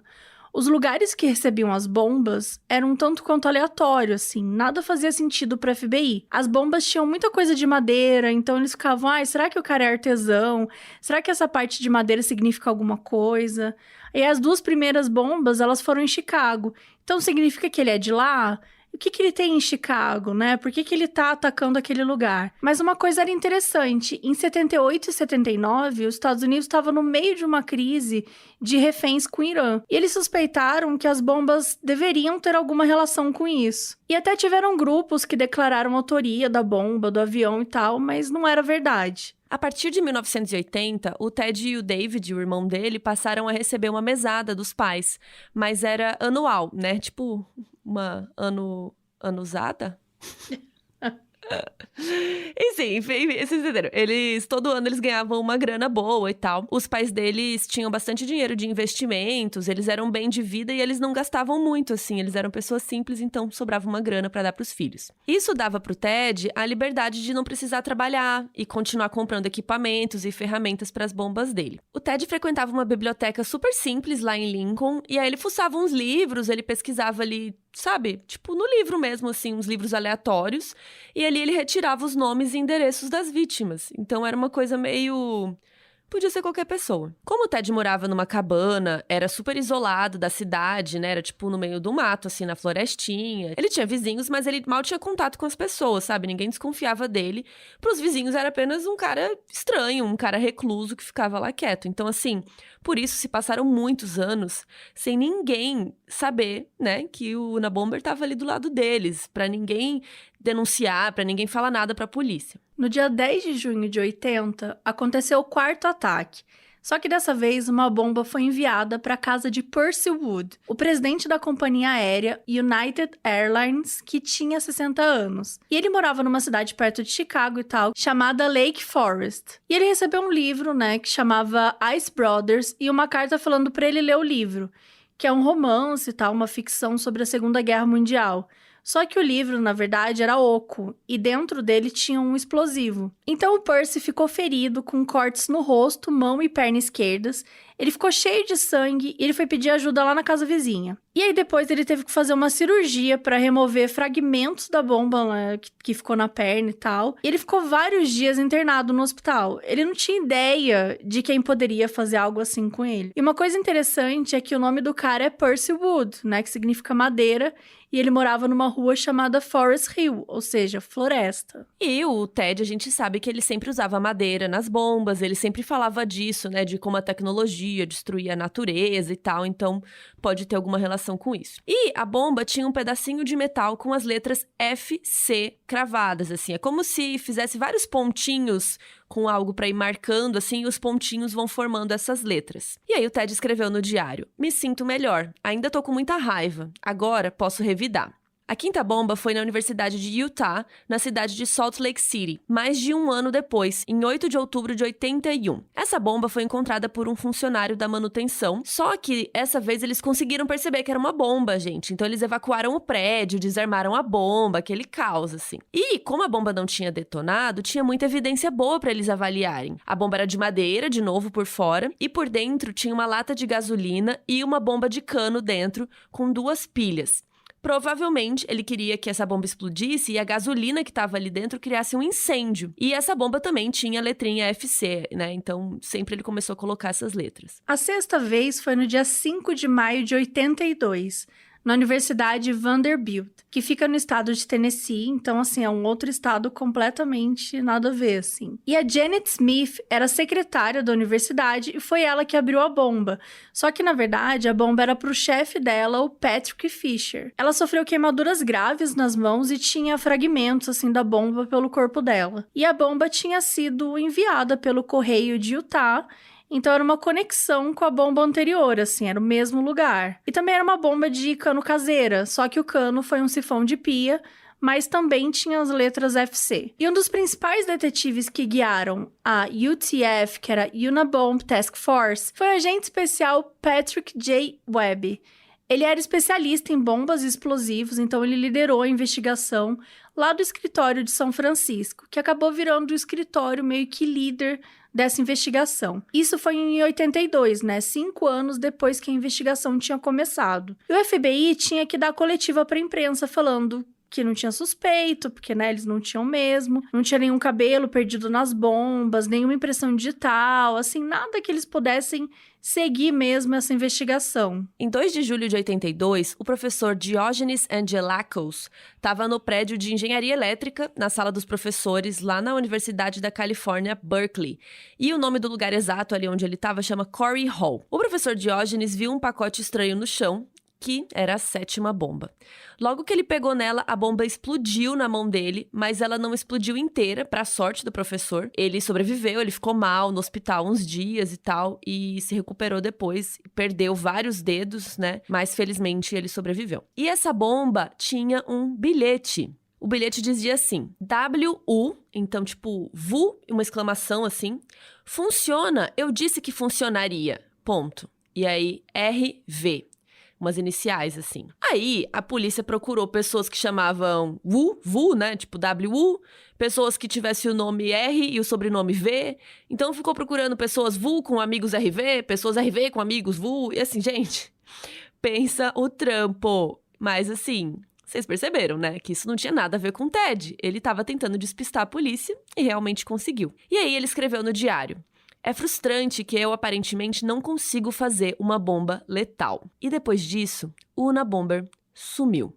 Os lugares que recebiam as bombas eram um tanto quanto aleatório, assim, nada fazia sentido para FBI. As bombas tinham muita coisa de madeira, então eles ficavam, será que o cara é artesão? Será que essa parte de madeira significa alguma coisa? E as 2 primeiras bombas, elas foram em Chicago. Então significa que ele é de lá? O que ele tem em Chicago, né? Por que ele tá atacando aquele lugar? Mas uma coisa era interessante. Em 78 e 79, os Estados Unidos estavam no meio de uma crise de reféns com o Irã. E eles suspeitaram que as bombas deveriam ter alguma relação com isso. E até tiveram grupos que declararam autoria da bomba, do avião e tal, mas não era verdade. A partir de 1980, o Ted e o David, o irmão dele, passaram a receber uma mesada dos pais. Mas era anual, né? Tipo, uma anusada? E sim, vocês entenderam. Todo ano eles ganhavam uma grana boa e tal. Os pais deles tinham bastante dinheiro de investimentos, eles eram bem de vida e eles não gastavam muito, assim. Eles eram pessoas simples, então sobrava uma grana pra dar pros filhos. Isso dava pro Ted a liberdade de não precisar trabalhar e continuar comprando equipamentos e ferramentas pras bombas dele. O Ted frequentava uma biblioteca super simples lá em Lincoln e aí ele fuçava uns livros, ele pesquisava ali, sabe? Tipo, no livro mesmo, assim, uns livros aleatórios. E ali ele retirava os nomes e endereços das vítimas. Então era uma coisa meio... Podia ser qualquer pessoa. Como o Ted morava numa cabana, era super isolado da cidade, né? Era tipo no meio do mato, assim, na florestinha. Ele tinha vizinhos, mas ele mal tinha contato com as pessoas, sabe? Ninguém desconfiava dele. Pros vizinhos era apenas um cara estranho, um cara recluso que ficava lá quieto. Então, assim, por isso se passaram muitos anos sem ninguém saber, né? Que o Unabomber tava ali do lado deles. Pra ninguém denunciar, pra ninguém falar nada pra polícia. No dia 10 de junho de 80, aconteceu o 4º ataque. Só que dessa vez, uma bomba foi enviada para a casa de Percy Wood, o presidente da companhia aérea United Airlines, que tinha 60 anos. E ele morava numa cidade perto de Chicago e tal, chamada Lake Forest. E ele recebeu um livro, né, que chamava Ice Brothers, e uma carta falando para ele ler o livro, que é um romance e tal, uma ficção sobre a Segunda Guerra Mundial. Só que o livro, na verdade, era oco, e dentro dele tinha um explosivo. Então o Percy ficou ferido, com cortes no rosto, mão e perna esquerdas. Ele ficou cheio de sangue e ele foi pedir ajuda lá na casa vizinha. E aí depois ele teve que fazer uma cirurgia para remover fragmentos da bomba que ficou na perna e tal. E ele ficou vários dias internado no hospital. Ele não tinha ideia de quem poderia fazer algo assim com ele. E uma coisa interessante é que o nome do cara é Percy Wood, né, que significa madeira. E ele morava numa rua chamada Forest Hill, ou seja, floresta. E o Ted, a gente sabe que ele sempre usava madeira nas bombas, ele sempre falava disso, né, de como a tecnologia destruía a natureza e tal, então pode ter alguma relação com isso. E a bomba tinha um pedacinho de metal com as letras FC cravadas, assim, é como se fizesse vários pontinhos com algo pra ir marcando, assim, e os pontinhos vão formando essas letras. E aí o Ted escreveu no diário: "Me sinto melhor, ainda tô com muita raiva, agora posso revidar." A quinta bomba foi na Universidade de Utah, na cidade de Salt Lake City, mais de um ano depois, em 8 de outubro de 81. Essa bomba foi encontrada por um funcionário da manutenção, só que essa vez eles conseguiram perceber que era uma bomba, gente. Então eles evacuaram o prédio, desarmaram a bomba, aquele caos, assim. E como a bomba não tinha detonado, tinha muita evidência boa para eles avaliarem. A bomba era de madeira, de novo por fora, e por dentro tinha uma lata de gasolina e uma bomba de cano dentro, com 2 pilhas. Provavelmente, ele queria que essa bomba explodisse e a gasolina que estava ali dentro criasse um incêndio. E essa bomba também tinha a letrinha FC, né? Então, sempre ele começou a colocar essas letras. A sexta vez foi no dia 5 de maio de 82, na Universidade Vanderbilt, que fica no estado de Tennessee, então, assim, é um outro estado completamente nada a ver, assim. E a Janet Smith era secretária da universidade e foi ela que abriu a bomba. Só que, na verdade, a bomba era pro chefe dela, o Patrick Fisher. Ela sofreu queimaduras graves nas mãos e tinha fragmentos, assim, da bomba pelo corpo dela. E a bomba tinha sido enviada pelo correio de Utah Então era uma conexão com a bomba anterior, assim, era o mesmo lugar. E também era uma bomba de cano caseira, só que o cano foi um sifão de pia, mas também tinha as letras FC. E um dos principais detetives que guiaram a UTF, que era Unabomb Task Force, foi o agente especial Patrick J. Webb. Ele era especialista em bombas e explosivos, então ele liderou a investigação lá do escritório de São Francisco, que acabou virando o escritório meio que líder dessa investigação. Isso foi em 82, né? 5 anos depois que a investigação tinha começado. E o FBI tinha que dar coletiva para a imprensa falando que não tinha suspeito, porque, né, eles não tinham mesmo. Não tinha nenhum cabelo perdido nas bombas, nenhuma impressão digital, assim, nada que eles pudessem seguir mesmo essa investigação. Em 2 de julho de 82, o professor Diogenes Angelakos estava no prédio de engenharia elétrica, na sala dos professores, lá na Universidade da Califórnia, Berkeley. E o nome do lugar exato ali onde ele estava chama Corey Hall. O professor Diogenes viu um pacote estranho no chão, que era a 7ª bomba. Logo que ele pegou nela, a bomba explodiu na mão dele, mas ela não explodiu inteira, pra sorte do professor. Ele sobreviveu, ele ficou mal no hospital uns dias e tal, e se recuperou depois, perdeu vários dedos, né? Mas felizmente ele sobreviveu. E essa bomba tinha um bilhete. O bilhete dizia assim, WU, então tipo, VU, uma exclamação assim, funciona, eu disse que funcionaria, ponto. E aí, RV. Umas iniciais, assim. Aí, a polícia procurou pessoas que chamavam VU, né? Tipo WU. Pessoas que tivessem o nome R e o sobrenome V. Então, ficou procurando pessoas VU com amigos RV, pessoas RV com amigos VU. E assim, gente, pensa o trampo. Mas assim, vocês perceberam, né? Que isso não tinha nada a ver com o Ted. Ele tava tentando despistar a polícia e realmente conseguiu. E aí, ele escreveu no diário. É frustrante que eu, aparentemente, não consigo fazer uma bomba letal. E depois disso, o Unabomber sumiu.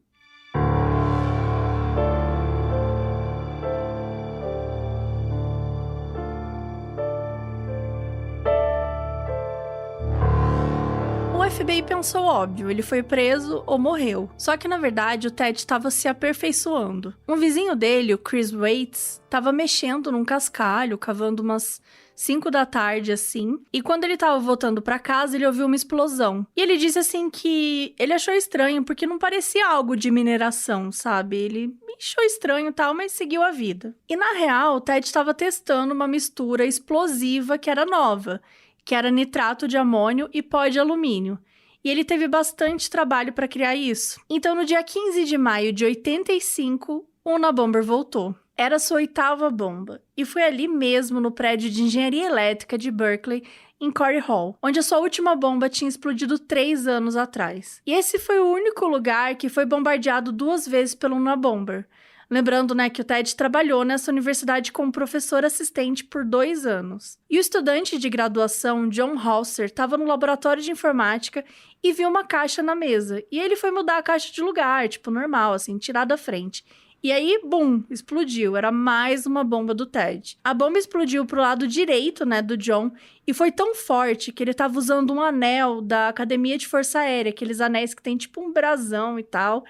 O FBI pensou óbvio, ele foi preso ou morreu. Só que, na verdade, o Ted estava se aperfeiçoando. Um vizinho dele, o Chris Waits, estava mexendo num cascalho, cavando umas 5 da tarde, assim. E quando ele tava voltando pra casa, ele ouviu uma explosão. E ele disse, assim, que ele achou estranho, porque não parecia algo de mineração, sabe? Ele achou estranho e tal, mas seguiu a vida. E, na real, o Ted estava testando uma mistura explosiva que era nova, que era nitrato de amônio e pó de alumínio. E ele teve bastante trabalho para criar isso. Então, no dia 15 de maio de 85, o Unabomber voltou. Era sua 8ª bomba. E foi ali mesmo, no prédio de engenharia elétrica de Berkeley, em Corey Hall, onde a sua última bomba tinha explodido 3 anos atrás. E esse foi o único lugar que foi bombardeado 2 vezes pelo Unabomber. Lembrando, né, que o Ted trabalhou nessa universidade como professor assistente por 2 anos. E o estudante de graduação, John Halser, estava no laboratório de informática e viu uma caixa na mesa. E ele foi mudar a caixa de lugar, tipo, normal, assim, tirar da frente. E aí, bum, explodiu. Era mais uma bomba do Ted. A bomba explodiu pro lado direito, né, do John, e foi tão forte que ele estava usando um anel da Academia de Força Aérea, aqueles anéis que tem tipo um brasão e tal.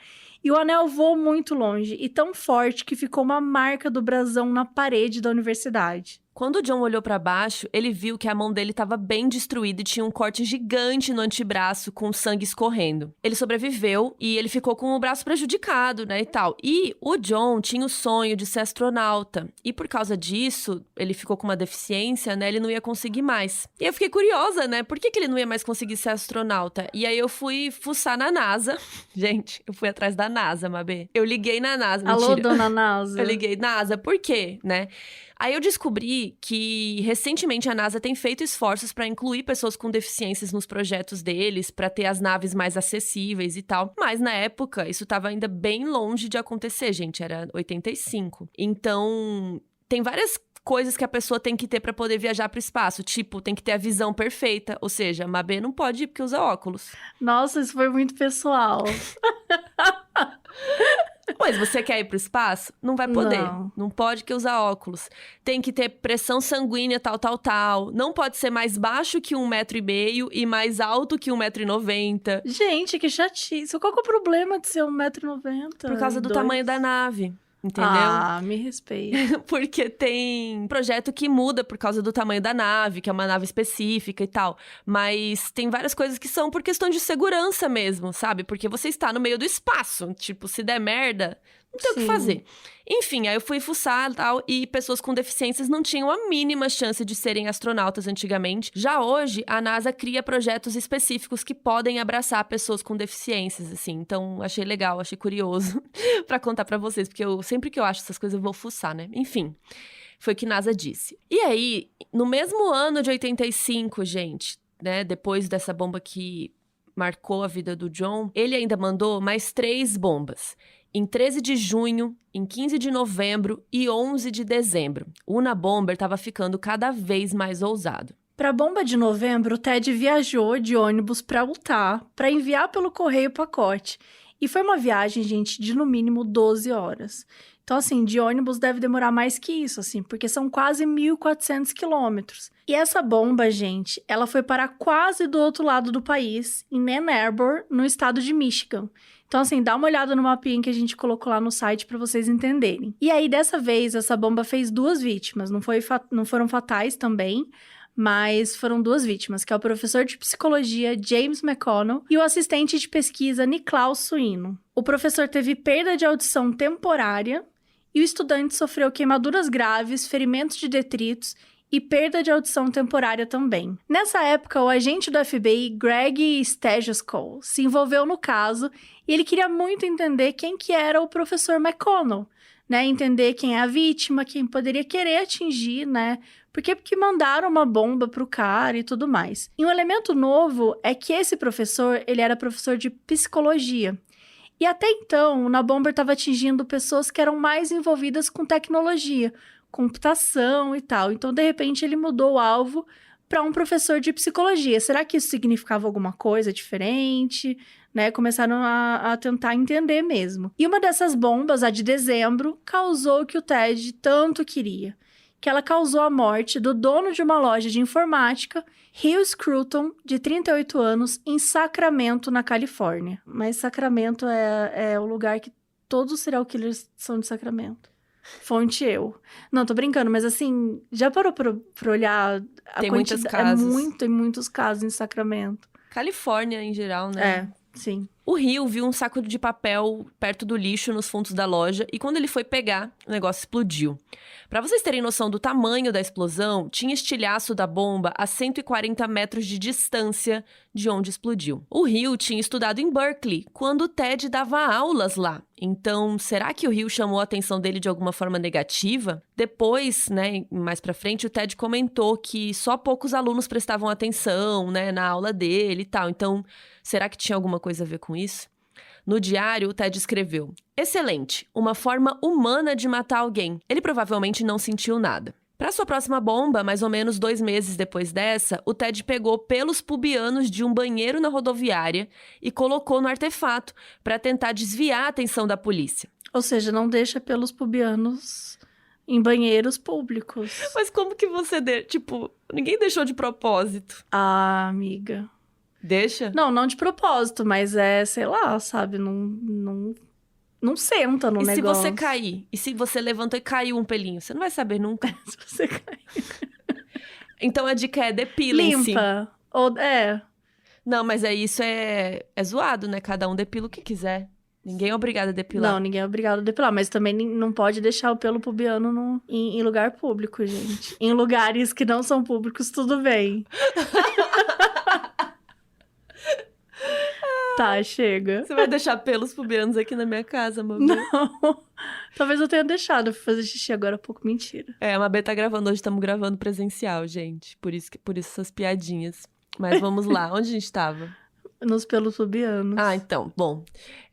E o anel voou muito longe e tão forte que ficou uma marca do brasão na parede da universidade. Quando o John olhou pra baixo, ele viu que a mão dele estava bem destruída e tinha um corte gigante no antebraço com sangue escorrendo. Ele sobreviveu e ele ficou com o braço prejudicado, né, e tal. E o John tinha o sonho de ser astronauta. E por causa disso, ele ficou com uma deficiência, né, ele não ia conseguir mais. E eu fiquei curiosa, né, por que ele não ia mais conseguir ser astronauta? E aí eu fui fuçar na NASA. Gente, eu fui atrás da NASA, Mabê. Eu liguei na NASA, Alô, mentira. dona NASA. Eu liguei, NASA, por quê, né? Aí eu descobri que, recentemente, a NASA tem feito esforços para incluir pessoas com deficiências nos projetos deles, para ter as naves mais acessíveis e tal. Mas, na época, isso estava ainda bem longe de acontecer, gente. Era 85. Então, tem várias coisas que a pessoa tem que ter para poder viajar para o espaço. Tipo, tem que ter a visão perfeita. Ou seja, a Mabê não pode ir porque usa óculos. Nossa, isso foi muito pessoal. Mas você quer ir pro espaço? Não vai poder. Não. Não pode que usar óculos. Tem que ter pressão sanguínea tal. Não pode ser mais baixo que 1,5 m e mais alto que 1,90 m. Gente, que chatice. Qual que é o problema de ser 1,90 m? Por causa do tamanho da nave. entendeu? Ah, me respeita. Porque tem projeto que muda por causa do tamanho da nave, que é uma nave específica e tal. Mas tem várias coisas que são por questão de segurança mesmo, sabe? Porque você está no meio do espaço. Tipo, se der merda, não tem o que Sim. fazer. Enfim, aí eu fui fuçar e tal, e pessoas com deficiências não tinham a mínima chance de serem astronautas antigamente. Já hoje, a NASA cria projetos específicos que podem abraçar pessoas com deficiências, assim. Então, achei legal, achei curioso pra contar pra vocês, porque sempre que eu acho essas coisas eu vou fuçar, né? Enfim, foi o que NASA disse. E aí, no mesmo ano de 85, gente, né, depois dessa bomba que marcou a vida do John, ele ainda mandou mais 3 bombas. Em 13 de junho, em 15 de novembro e 11 de dezembro. O Unabomber estava ficando cada vez mais ousado. Para a bomba de novembro, o Ted viajou de ônibus para Utah para enviar pelo correio o pacote. E foi uma viagem, gente, de no mínimo 12 horas. Então, assim, de ônibus deve demorar mais que isso, assim, porque são quase 1.400 quilômetros. E essa bomba, gente, ela foi para quase do outro lado do país, em Ann Arbor, no estado de Michigan. Então, assim, dá uma olhada no mapinha que a gente colocou lá no site para vocês entenderem. E aí, dessa vez, essa bomba fez 2 vítimas. Não foram fatais também, mas foram 2 vítimas, que é o professor de psicologia James McConnell e o assistente de pesquisa Niklaus Suino. O professor teve perda de audição temporária e o estudante sofreu queimaduras graves, ferimentos de detritos e perda de audição temporária também. Nessa época, o agente do FBI, Greg Stageskow, se envolveu no caso e ele queria muito entender quem que era o professor McConnell, né? Entender quem é a vítima, quem poderia querer atingir, né? Porque mandaram uma bomba pro cara e tudo mais. E um elemento novo é que esse professor, ele era professor de psicologia. E até então, o Unabomber estava atingindo pessoas que eram mais envolvidas com tecnologia, computação e tal. Então, de repente, ele mudou o alvo para um professor de psicologia. Será que isso significava alguma coisa diferente? Né? Começaram a tentar entender mesmo. E uma dessas bombas, a de dezembro, causou o que o Ted tanto queria. Que ela causou a morte do dono de uma loja de informática, Hugh Scruton, de 38 anos, em Sacramento, na Califórnia. Mas Sacramento é o lugar que todos os serial killers são de Sacramento. Fonte eu. Não, tô brincando, mas assim, já parou pra olhar a Tem muitos quantidade? casos. Tem muitos casos em Sacramento. Califórnia, em geral, né? Sim. O Rio viu um saco de papel perto do lixo nos fundos da loja e quando ele foi pegar, o negócio explodiu. Pra vocês terem noção do tamanho da explosão, tinha estilhaço da bomba a 140 metros de distância de onde explodiu. O Rio tinha estudado em Berkeley quando o Ted dava aulas lá. Então, será que o Rio chamou a atenção dele de alguma forma negativa? Depois, né, mais pra frente, o Ted comentou que só poucos alunos prestavam atenção, né, na aula dele e tal. Então, será que tinha alguma coisa a ver com isso? No diário, o Ted escreveu: "Excelente, uma forma humana de matar alguém. Ele provavelmente não sentiu nada." Para sua próxima bomba, mais ou menos 2 meses depois dessa, o Ted pegou pelos pubianos de um banheiro na rodoviária e colocou no artefato para tentar desviar a atenção da polícia. Ou seja, não deixa pelos pubianos em banheiros públicos. Mas como que você... Tipo, ninguém deixou de propósito. Ah, amiga. Deixa? Não de propósito, mas sei lá, sabe? Não senta no E negócio. se você cair? E se você levantou e caiu um pelinho? Você não vai saber nunca. Se você cair. Então a dica é depilem-se. Limpa. Não, mas isso é zoado, né? Cada um depila o que quiser. Ninguém é obrigado a depilar. Não, ninguém é obrigado a depilar, mas também não pode deixar o pelo pubiano em lugar público, gente. Em lugares que não são públicos, tudo bem. Tá, chega. Você vai deixar pelos pubianos aqui na minha casa, Mabê? Não. Talvez eu tenha deixado. Eu fui fazer xixi agora há pouco. Mentira. A Mabê tá gravando. Hoje estamos gravando presencial, gente. Por isso essas piadinhas. Mas vamos lá. Onde a gente tava? Nos pelos pubianos. Ah, então. Bom.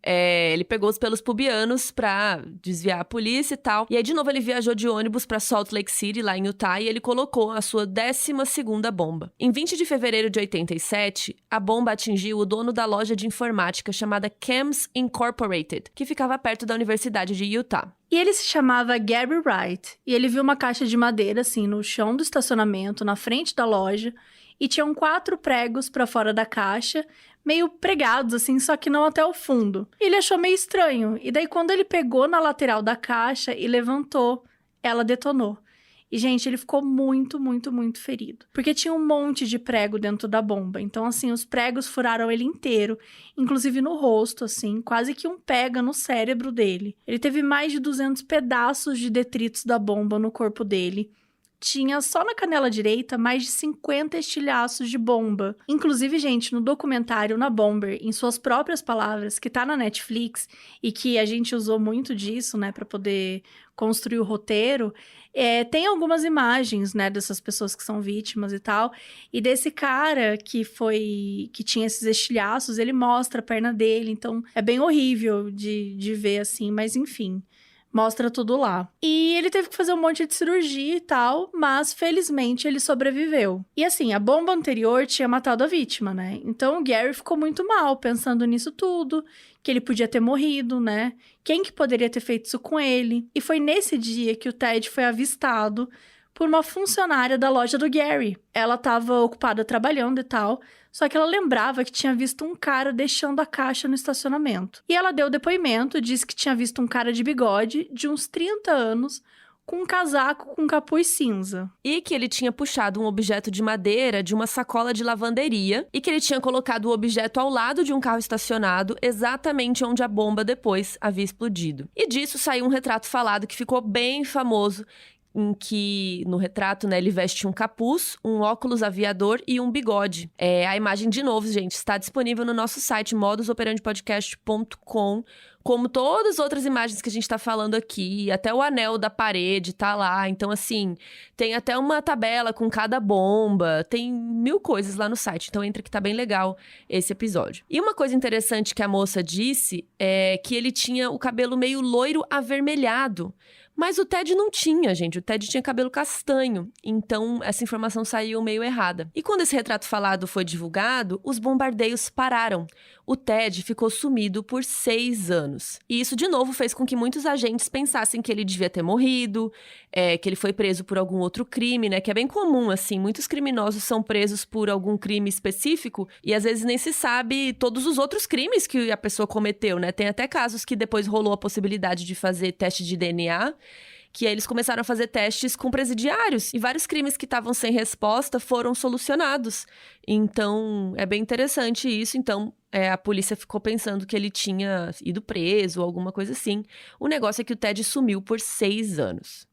Ele pegou os pelos pubianos pra desviar a polícia e tal. E aí, de novo, ele viajou de ônibus pra Salt Lake City, lá em Utah, e ele colocou a sua 12ª bomba. Em 20 de fevereiro de 87, a bomba atingiu o dono da loja de informática chamada Chems Incorporated, que ficava perto da Universidade de Utah. E ele se chamava Gary Wright. E ele viu uma caixa de madeira, assim, no chão do estacionamento, na frente da loja. e tinham 4 pregos pra fora da caixa, meio pregados assim, só que não até o fundo. Ele achou meio estranho, e daí quando ele pegou na lateral da caixa e levantou, ela detonou. E, gente, ele ficou muito, muito, muito ferido. Porque tinha um monte de prego dentro da bomba. Então, assim, os pregos furaram ele inteiro. Inclusive no rosto, assim. Quase que um pega no cérebro dele. Ele teve mais de 200 pedaços de detritos da bomba no corpo dele. Tinha só na canela direita mais de 50 estilhaços de bomba. Inclusive, gente, no documentário Na Bomber, em suas próprias palavras, que tá na Netflix e que a gente usou muito disso, né, pra poder construir o roteiro, tem algumas imagens, né, dessas pessoas que são vítimas e tal, e desse cara que tinha esses estilhaços, ele mostra a perna dele, então é bem horrível de ver assim, mas enfim. Mostra tudo lá. E ele teve que fazer um monte de cirurgia e tal, mas felizmente ele sobreviveu. E assim, a bomba anterior tinha matado a vítima, né? Então o Gary ficou muito mal pensando nisso tudo, que ele podia ter morrido, né? Quem que poderia ter feito isso com ele? E foi nesse dia que o Ted foi avistado por uma funcionária da loja do Gary. Ela estava ocupada trabalhando e tal, só que ela lembrava que tinha visto um cara deixando a caixa no estacionamento. E ela deu depoimento, disse que tinha visto um cara de bigode, de uns 30 anos, com um casaco com capuz cinza. E que ele tinha puxado um objeto de madeira de uma sacola de lavanderia e que ele tinha colocado o objeto ao lado de um carro estacionado, exatamente onde a bomba depois havia explodido. E disso saiu um retrato falado que ficou bem famoso, em que, no retrato, né, ele veste um capuz, um óculos aviador e um bigode. A imagem, de novo, gente, está disponível no nosso site, modusoperandipodcast.com, como todas as outras imagens que a gente tá falando aqui, até o anel da parede tá lá. Então, assim, tem até uma tabela com cada bomba, tem 1000 coisas lá no site. Então, entra que tá bem legal esse episódio. E uma coisa interessante que a moça disse é que ele tinha o cabelo meio loiro avermelhado. Mas o Ted não tinha, gente. O Ted tinha cabelo castanho. Então, essa informação saiu meio errada. E quando esse retrato falado foi divulgado, os bombardeios pararam. O Ted ficou sumido por 6 anos. E isso, de novo, fez com que muitos agentes pensassem que ele devia ter morrido, que ele foi preso por algum outro crime, né? Que é bem comum, assim. Muitos criminosos são presos por algum crime específico e, às vezes, nem se sabe todos os outros crimes que a pessoa cometeu, né? Tem até casos que depois rolou a possibilidade de fazer teste de DNA, que aí eles começaram a fazer testes com presidiários. E vários crimes que estavam sem resposta foram solucionados. Então, é bem interessante isso. Então, a polícia ficou pensando que ele tinha ido preso ou alguma coisa assim. O negócio é que o Ted sumiu por 6 anos.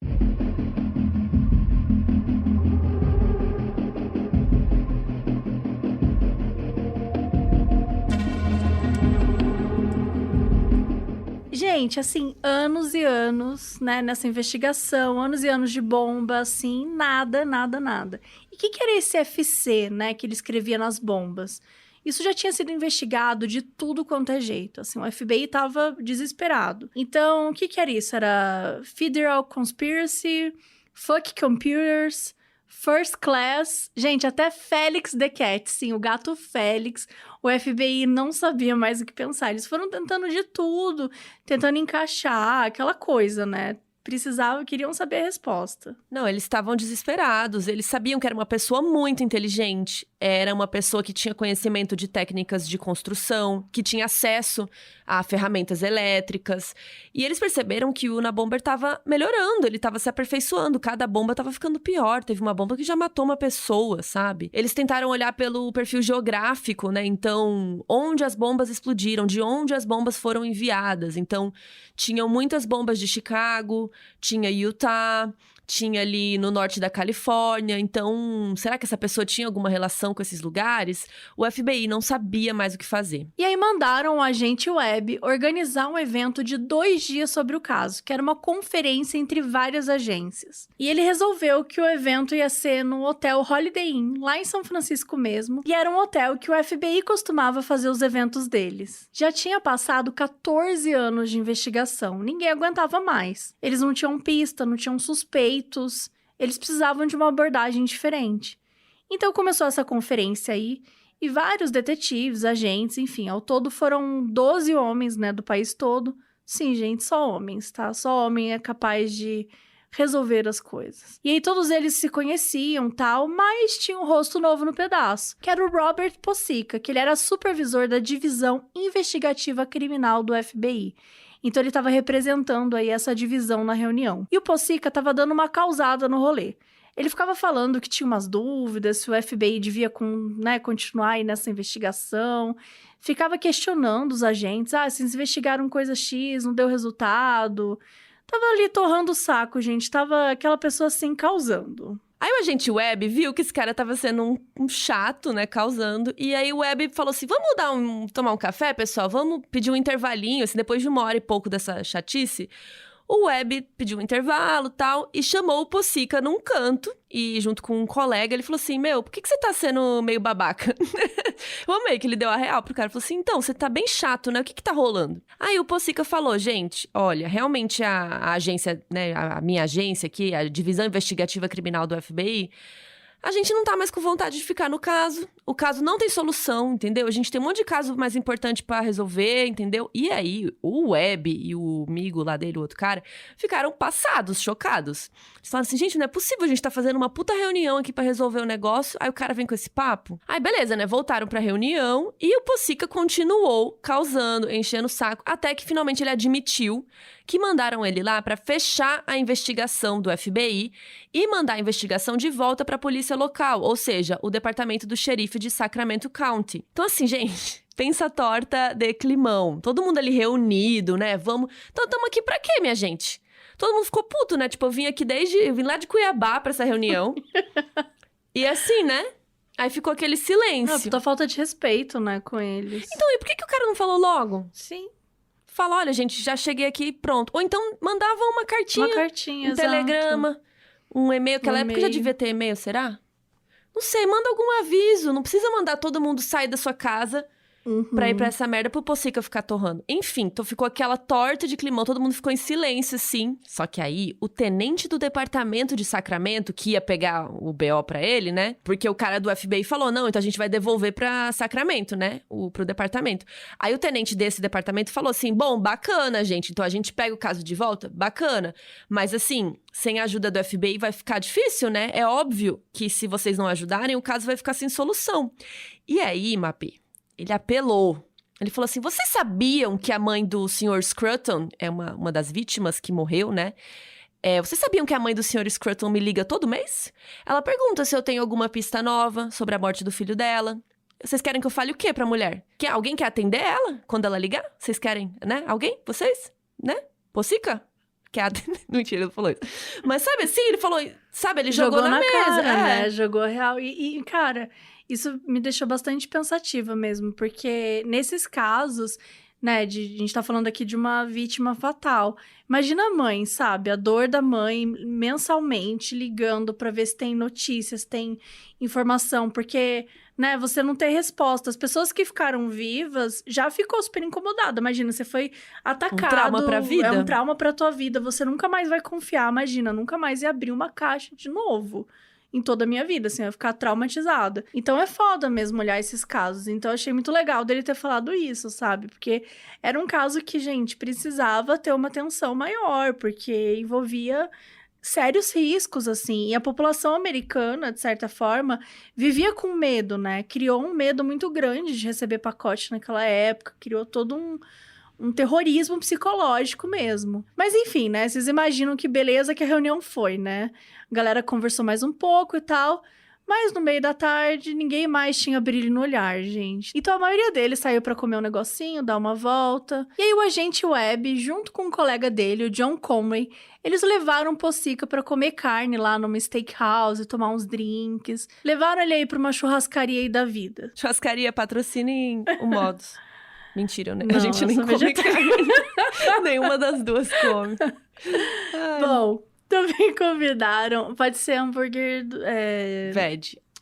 Gente, assim, anos e anos, né, nessa investigação, anos e anos de bomba, assim, nada. E o que era esse FC, né, que ele escrevia nas bombas? Isso já tinha sido investigado de tudo quanto é jeito, assim, o FBI estava desesperado. Então, o que era isso? Era Federal Conspiracy, Fuck Computers, First Class, gente, até Félix the Cat, sim, o gato Félix. O FBI não sabia mais o que pensar. Eles foram tentando de tudo, tentando encaixar aquela coisa, né? Queriam saber a resposta. Não, eles estavam desesperados. Eles sabiam que era uma pessoa muito inteligente. Era uma pessoa que tinha conhecimento de técnicas de construção, que tinha acesso a ferramentas elétricas. E eles perceberam que o Unabomber estava melhorando, ele estava se aperfeiçoando. Cada bomba estava ficando pior. Teve uma bomba que já matou uma pessoa, sabe? Eles tentaram olhar pelo perfil geográfico, né? Então, onde as bombas explodiram, de onde as bombas foram enviadas. Então, tinham muitas bombas de Chicago, tinha Utah, tinha ali no norte da Califórnia. Então, será que essa pessoa tinha alguma relação com esses lugares? O FBI não sabia mais o que fazer. E aí mandaram o agente Webb organizar um evento de 2 dias sobre o caso, que era uma conferência entre várias agências. E ele resolveu que o evento ia ser no hotel Holiday Inn, lá em São Francisco mesmo, e era um hotel que o FBI costumava fazer os eventos deles. Já tinha passado 14 anos de investigação, ninguém aguentava mais. Eles não tinham pista, não tinham suspeito, eles precisavam de uma abordagem diferente. Então começou essa conferência aí, e vários detetives, agentes, enfim, ao todo foram 12 homens, né, do país todo. Sim, gente, só homens, tá? Só homem é capaz de resolver as coisas. E aí todos eles se conheciam, tal, mas tinha um rosto novo no pedaço, que era o Robert Possika, que ele era supervisor da divisão investigativa criminal do FBI. Então ele estava representando aí essa divisão na reunião. E o Possika estava dando uma causada no rolê. Ele ficava falando que tinha umas dúvidas, se o FBI devia continuar aí nessa investigação. Ficava questionando os agentes. Vocês investigaram coisa X, não deu resultado. Tava ali torrando o saco, gente. Tava aquela pessoa assim, causando. Aí o agente Webb viu que esse cara tava sendo um chato, né, causando. E aí o Webb falou assim, vamos tomar um café, pessoal? Vamos pedir um intervalinho, assim, depois de 1 hora e pouco dessa chatice. O Webb pediu um intervalo e tal, e chamou o Possika num canto. E junto com um colega, ele falou assim, por que você tá sendo meio babaca? Eu amei que ele deu a real pro cara. Falou assim, então, você tá bem chato, né? O que tá rolando? Aí o Possika falou, gente, olha, realmente a agência, né, a minha agência aqui, a Divisão Investigativa Criminal do FBI... A gente não tá mais com vontade de ficar no caso. O caso não tem solução, entendeu? A gente tem um monte de caso mais importante pra resolver, entendeu? E aí, o Webb e o amigo lá dele, o outro cara, ficaram passados, chocados. Eles falaram assim, gente, não é possível, a gente tá fazendo uma puta reunião aqui pra resolver o negócio. Aí o cara vem com esse papo. Aí beleza, né? Voltaram pra reunião e o Possika continuou causando, enchendo o saco, até que finalmente ele admitiu que mandaram ele lá pra fechar a investigação do FBI e mandar a investigação de volta pra polícia local, ou seja, o departamento do xerife de Sacramento County. Então assim, gente, pensa torta de climão. Todo mundo ali reunido, né? Vamos... Então tamo aqui pra quê, minha gente? Todo mundo ficou puto, né? Tipo, eu vim lá de Cuiabá pra essa reunião. E assim, né? Aí ficou aquele silêncio. Puta falta de respeito, né, com eles. Então, e por que o cara não falou logo? Sim. Fala, olha, gente, já cheguei aqui, pronto. Ou então mandava uma cartinha. Uma cartinha, um exato. telegrama, um e-mail. Aquela época já devia ter e-mail, será? Não sei, manda algum aviso. Não precisa mandar todo mundo sair da sua casa pra ir pra essa merda pro Possika ficar torrando. Enfim, então ficou aquela torta de climão, todo mundo ficou em silêncio, assim. Só que aí, o tenente do departamento de Sacramento, que ia pegar o BO pra ele, né? Porque o cara do FBI falou, não, então a gente vai devolver pra Sacramento, né? Pro departamento. Aí o tenente desse departamento falou assim, bom, bacana, gente, então a gente pega o caso de volta? Bacana. Mas assim, sem a ajuda do FBI vai ficar difícil, né? É óbvio que se vocês não ajudarem, o caso vai ficar sem solução. E aí, Mapê, ele apelou. Ele falou assim, vocês sabiam que a mãe do Sr. Scruton é uma das vítimas que morreu, né? Vocês sabiam que a mãe do Sr. Scruton me liga todo mês? Ela pergunta se eu tenho alguma pista nova sobre a morte do filho dela. Vocês querem que eu fale o quê pra mulher? Alguém quer atender ela quando ela ligar? Vocês querem, né? Alguém? Vocês? Né? Possika? Quer atender? Mentira, ele falou isso. Mas sabe assim, ele falou... Sabe, ele jogou na mesa. Cara, né? Jogou real. E, cara... Isso me deixou bastante pensativa mesmo, porque nesses casos, né, a gente tá falando aqui de uma vítima fatal. Imagina a mãe, sabe? A dor da mãe mensalmente ligando pra ver se tem notícias, tem informação, porque, né, você não tem resposta. As pessoas que ficaram vivas já ficou super incomodada. Imagina, você foi atacado. Um trauma pra vida. É um trauma pra tua vida. Você nunca mais vai confiar, imagina, nunca mais ia abrir uma caixa de novo. Em toda a minha vida, assim, eu ia ficar traumatizada. Então é foda mesmo olhar esses casos. Então eu achei muito legal dele ter falado isso, sabe? Porque era um caso que, gente, precisava ter uma atenção maior, porque envolvia sérios riscos, assim. E a população americana, de certa forma, vivia com medo, né? Criou um medo muito grande de receber pacote naquela época, criou todo um terrorismo psicológico mesmo. Mas enfim, né? Vocês imaginam que beleza que a reunião foi, né? A galera conversou mais um pouco e tal. Mas no meio da tarde, ninguém mais tinha brilho no olhar, gente. Então a maioria deles saiu pra comer um negocinho, dar uma volta. E aí o agente Webb, junto com um colega dele, o John Conway, eles levaram o Possika pra comer carne lá numa steakhouse, tomar uns drinks. Levaram ele aí pra uma churrascaria aí da vida. Churrascaria patrocinem o Modus. Mentira, né? Não, a gente nem come carne. Nenhuma das duas come. Ai. Bom, também convidaram... Pode ser hambúrguer...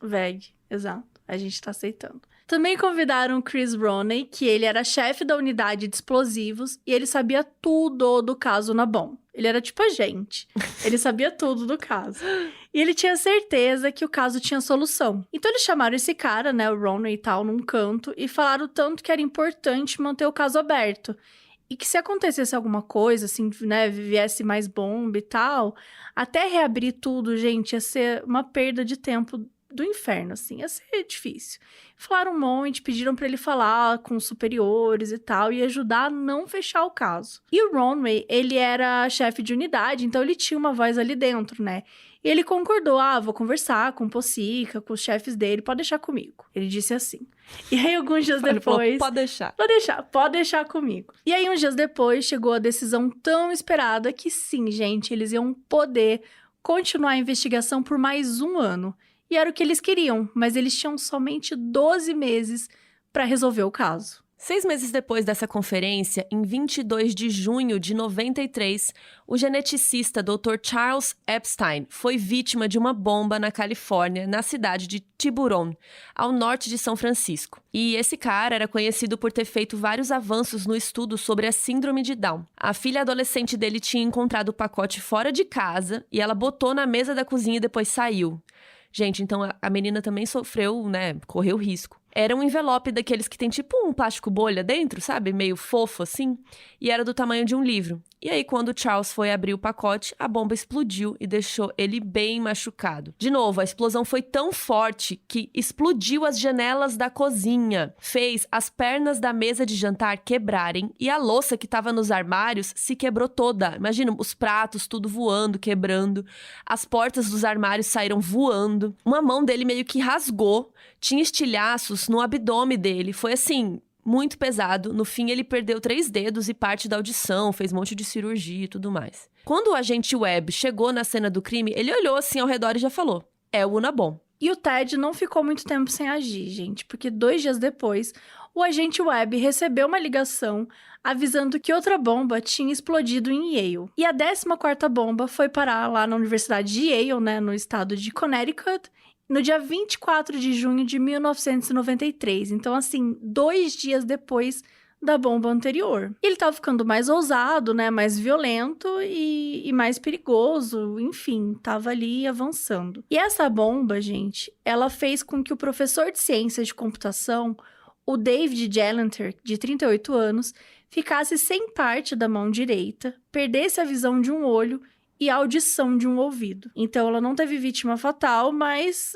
Veg, exato. A gente tá aceitando. Também convidaram o Chris Roney, que ele era chefe da unidade de explosivos e ele sabia tudo do caso na BOM. Ele era tipo a gente. Ele sabia tudo do caso. E ele tinha certeza que o caso tinha solução. Então eles chamaram esse cara, né, o Roney e tal, num canto e falaram o tanto que era importante manter o caso aberto. E que se acontecesse alguma coisa, assim, né, viesse mais bomba e tal, até reabrir tudo, gente, ia ser uma perda de tempo do inferno, assim, ia ser difícil. Falaram um monte, pediram pra ele falar com os superiores e tal, e ajudar a não fechar o caso. E o Ronway, ele era chefe de unidade, então ele tinha uma voz ali dentro, né? E ele concordou, vou conversar com o Pocica, com os chefes dele, pode deixar comigo. Ele disse assim. E aí, alguns dias Ele falou, depois... Pode deixar comigo. E aí, uns dias depois, chegou a decisão tão esperada que sim, gente, eles iam poder continuar a investigação por mais 1 ano. E era o que eles queriam, mas eles tinham somente 12 meses para resolver o caso. 6 meses depois dessa conferência, em 22 de junho de 93, o geneticista Dr. Charles Epstein foi vítima de uma bomba na Califórnia, na cidade de Tiburon, ao norte de São Francisco. E esse cara era conhecido por ter feito vários avanços no estudo sobre a síndrome de Down. A filha adolescente dele tinha encontrado o pacote fora de casa e ela botou na mesa da cozinha e depois saiu. Gente, então a menina também sofreu, né, correu risco. Era um envelope daqueles que tem tipo um plástico bolha dentro, sabe? Meio fofo assim. E era do tamanho de um livro. E aí, quando o Charles foi abrir o pacote, a bomba explodiu e deixou ele bem machucado. De novo, a explosão foi tão forte que explodiu as janelas da cozinha. Fez as pernas da mesa de jantar quebrarem e a louça que estava nos armários se quebrou toda. Imagina, os pratos tudo voando, quebrando. As portas dos armários saíram voando. Uma mão dele meio que rasgou. Tinha estilhaços no abdômen dele. Foi assim, muito pesado. No fim, ele perdeu 3 dedos e parte da audição, fez um monte de cirurgia e tudo mais. Quando o agente Webb chegou na cena do crime, ele olhou assim ao redor e já falou: é o Unabom. E o Ted não ficou muito tempo sem agir, gente, porque 2 dias depois, o agente Webb recebeu uma ligação avisando que outra bomba tinha explodido em Yale. E a 14ª bomba foi parar lá na Universidade de Yale, né, no estado de Connecticut, no dia 24 de junho de 1993. Então, assim, 2 dias depois da bomba anterior. Ele tava ficando mais ousado, né? Mais violento e mais perigoso. Enfim, tava ali avançando. E essa bomba, gente, ela fez com que o professor de ciências de computação, o David Gelenter, de 38 anos, ficasse sem parte da mão direita, perdesse a visão de um olho e a audição de um ouvido. Então, ela não teve vítima fatal, mas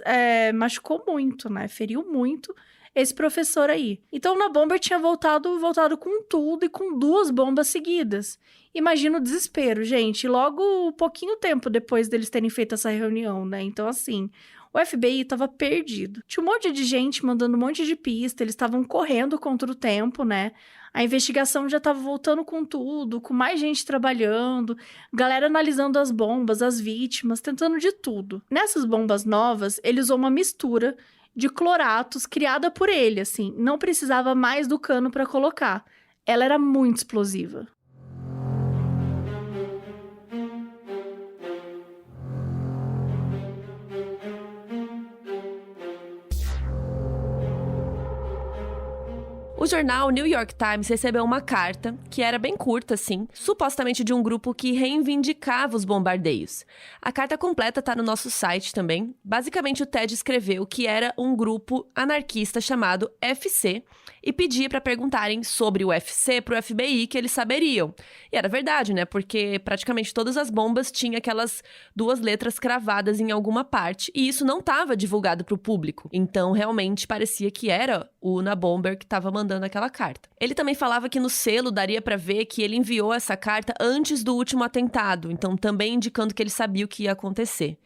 machucou muito, né? Feriu muito esse professor aí. Então, o Unabomber tinha voltado com tudo e com 2 bombas seguidas. Imagina o desespero, gente. Logo, pouquinho tempo depois deles terem feito essa reunião, né? Então, assim, o FBI estava perdido. Tinha um monte de gente mandando um monte de pista, eles estavam correndo contra o tempo, né? A investigação já estava voltando com tudo, com mais gente trabalhando, galera analisando as bombas, as vítimas, tentando de tudo. Nessas bombas novas, ele usou uma mistura de cloratos criada por ele, assim. Não precisava mais do cano para colocar. Ela era muito explosiva. O jornal New York Times recebeu uma carta, que era bem curta, assim, supostamente de um grupo que reivindicava os bombardeios. A carta completa tá no nosso site também. Basicamente, o Ted escreveu que era um grupo anarquista chamado FC e pedia para perguntarem sobre o UFC pro FBI, que eles saberiam. E era verdade, né? Porque praticamente todas as bombas tinham aquelas 2 letras cravadas em alguma parte, e isso não estava divulgado pro público. Então, realmente, parecia que era o Unabomber que estava mandando aquela carta. Ele também falava que no selo daria pra ver que ele enviou essa carta antes do último atentado, então também indicando que ele sabia o que ia acontecer.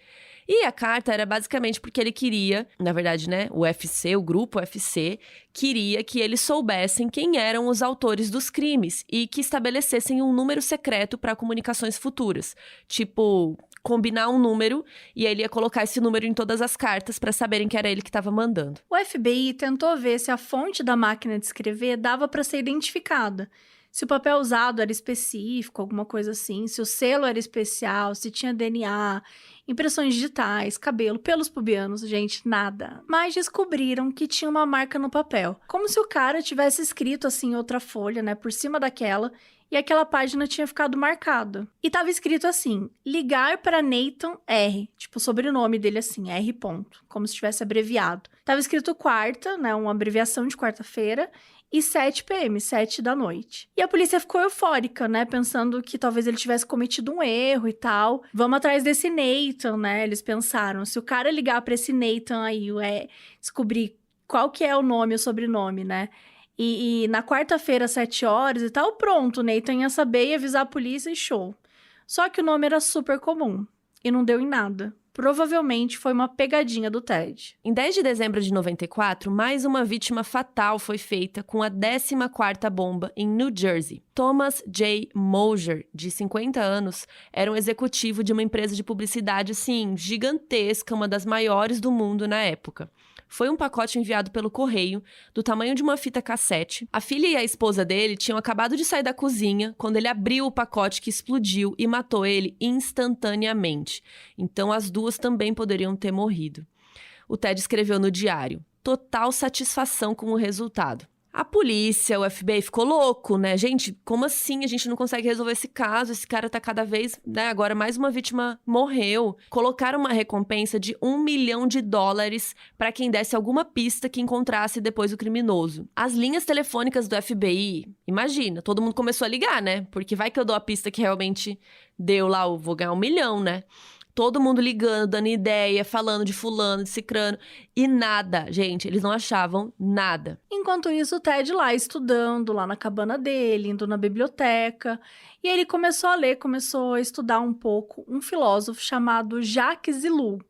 E a carta era basicamente porque ele queria, na verdade, né, o UFC, o grupo UFC, queria que eles soubessem quem eram os autores dos crimes e que estabelecessem um número secreto para comunicações futuras. Tipo, combinar um número e ele ia colocar esse número em todas as cartas para saberem que era ele que estava mandando. O FBI tentou ver se a fonte da máquina de escrever dava para ser identificada. Se o papel usado era específico, alguma coisa assim, se o selo era especial, se tinha DNA. impressões digitais, cabelo, pelos pubianos, gente, nada. Mas descobriram que tinha uma marca no papel, como se o cara tivesse escrito assim em outra folha, né, por cima daquela, e aquela página tinha ficado marcada. E tava escrito assim, ligar para Nathan R, tipo o sobrenome dele assim, R ponto, como se tivesse abreviado. Tava escrito quarta, né, uma abreviação de quarta-feira, e 7 p.m., 7 da noite. E a polícia ficou eufórica, né, pensando que talvez ele tivesse cometido um erro e tal. Vamos atrás desse Nathan, né, eles pensaram, se o cara ligar para esse Nathan aí, descobrir qual que é o nome, o sobrenome, né, e na quarta-feira, às 7 horas e tal, pronto, o Nathan ia saber e avisar a polícia e show. Só que o nome era super comum e não deu em nada. Provavelmente foi uma pegadinha do Ted. Em 10 de dezembro de 94, mais uma vítima fatal foi feita com a 14ª bomba em New Jersey. Thomas J. Mosier, de 50 anos, era um executivo de uma empresa de publicidade, assim, gigantesca, uma das maiores do mundo na época. Foi um pacote enviado pelo correio, do tamanho de uma fita cassete. A filha e a esposa dele tinham acabado de sair da cozinha quando ele abriu o pacote que explodiu e matou ele instantaneamente. Então as duas também poderiam ter morrido. O Ted escreveu no diário: total satisfação com o resultado. A polícia, o FBI ficou louco, né? Gente, como assim a gente não consegue resolver esse caso? Esse cara tá cada vez, né? Agora mais uma vítima morreu. Colocaram uma recompensa de $1 milhão para quem desse alguma pista que encontrasse depois o criminoso. As linhas telefônicas do FBI, imagina, todo mundo começou a ligar, né? Porque vai que eu dou a pista que realmente deu lá, eu vou ganhar $1 milhão, né? Todo mundo ligando, dando ideia, falando de fulano, de cicrano. E nada, gente, eles não achavam nada. Enquanto isso, o Ted lá estudando, lá na cabana dele, indo na biblioteca. E ele começou a ler, começou a estudar um pouco um filósofo chamado Jacques Ellul,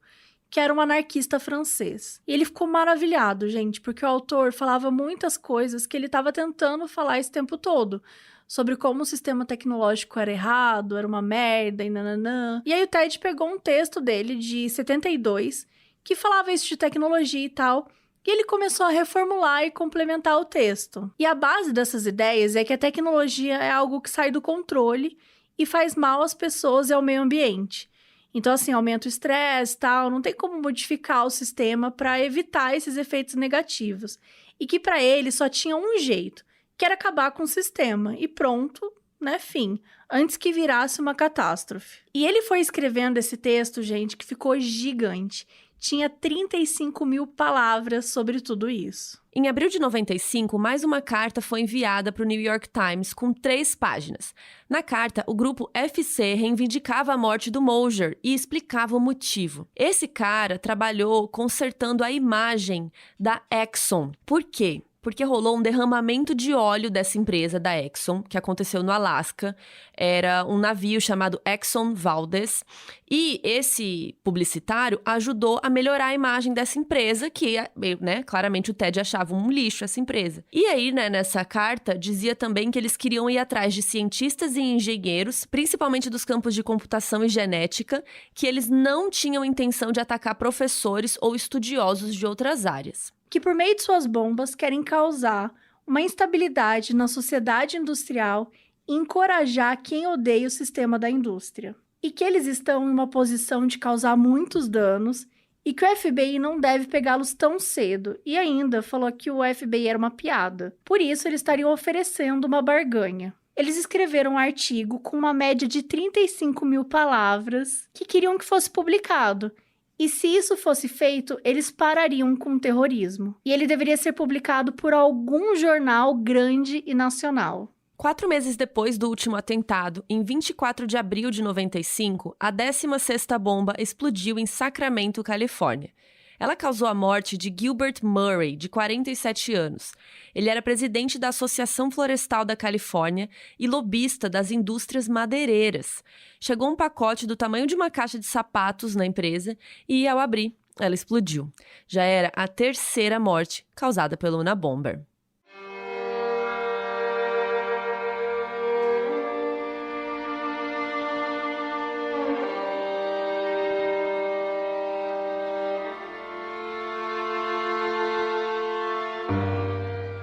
que era um anarquista francês. E ele ficou maravilhado, gente, porque o autor falava muitas coisas que ele estava tentando falar esse tempo todo. Sobre como o sistema tecnológico era errado, era uma merda e nananã. E aí o Ted pegou um texto dele, de 72, que falava isso de tecnologia e tal, e ele começou a reformular e complementar o texto. E a base dessas ideias é que a tecnologia é algo que sai do controle e faz mal às pessoas e ao meio ambiente. Então, assim, aumenta o estresse e tal, não tem como modificar o sistema para evitar esses efeitos negativos. E que para ele só tinha um jeito, que era acabar com o sistema. E pronto, né, fim. Antes que virasse uma catástrofe. E ele foi escrevendo esse texto, gente, que ficou gigante. Tinha 35 mil palavras sobre tudo isso. Em abril de 95, mais uma carta foi enviada para o New York Times com 3 páginas. Na carta, o grupo FC reivindicava a morte do Mosier e explicava o motivo. Esse cara trabalhou consertando a imagem da Exxon. Por quê? Porque rolou um derramamento de óleo dessa empresa, da Exxon, que aconteceu no Alasca. Era um navio chamado Exxon Valdez. E esse publicitário ajudou a melhorar a imagem dessa empresa, que, né, claramente o Ted achava um lixo essa empresa. E aí, né, nessa carta, dizia também que eles queriam ir atrás de cientistas e engenheiros, principalmente dos campos de computação e genética, que eles não tinham intenção de atacar professores ou estudiosos de outras áreas. Que por meio de suas bombas querem causar uma instabilidade na sociedade industrial e encorajar quem odeia o sistema da indústria. E que eles estão em uma posição de causar muitos danos e que o FBI não deve pegá-los tão cedo. E ainda falou que o FBI era uma piada. Por isso, eles estariam oferecendo uma barganha. Eles escreveram um artigo com uma média de 35 mil palavras que queriam que fosse publicado. E se isso fosse feito, eles parariam com o terrorismo. E ele deveria ser publicado por algum jornal grande e nacional. 4 meses depois do último atentado, em 24 de abril de 95, a 16ª bomba explodiu em Sacramento, Califórnia. Ela causou a morte de Gilbert Murray, de 47 anos. Ele era presidente da Associação Florestal da Califórnia e lobista das indústrias madeireiras. Chegou um pacote do tamanho de uma caixa de sapatos na empresa e, ao abrir, ela explodiu. Já era a 3ª morte causada pelo Unabomber.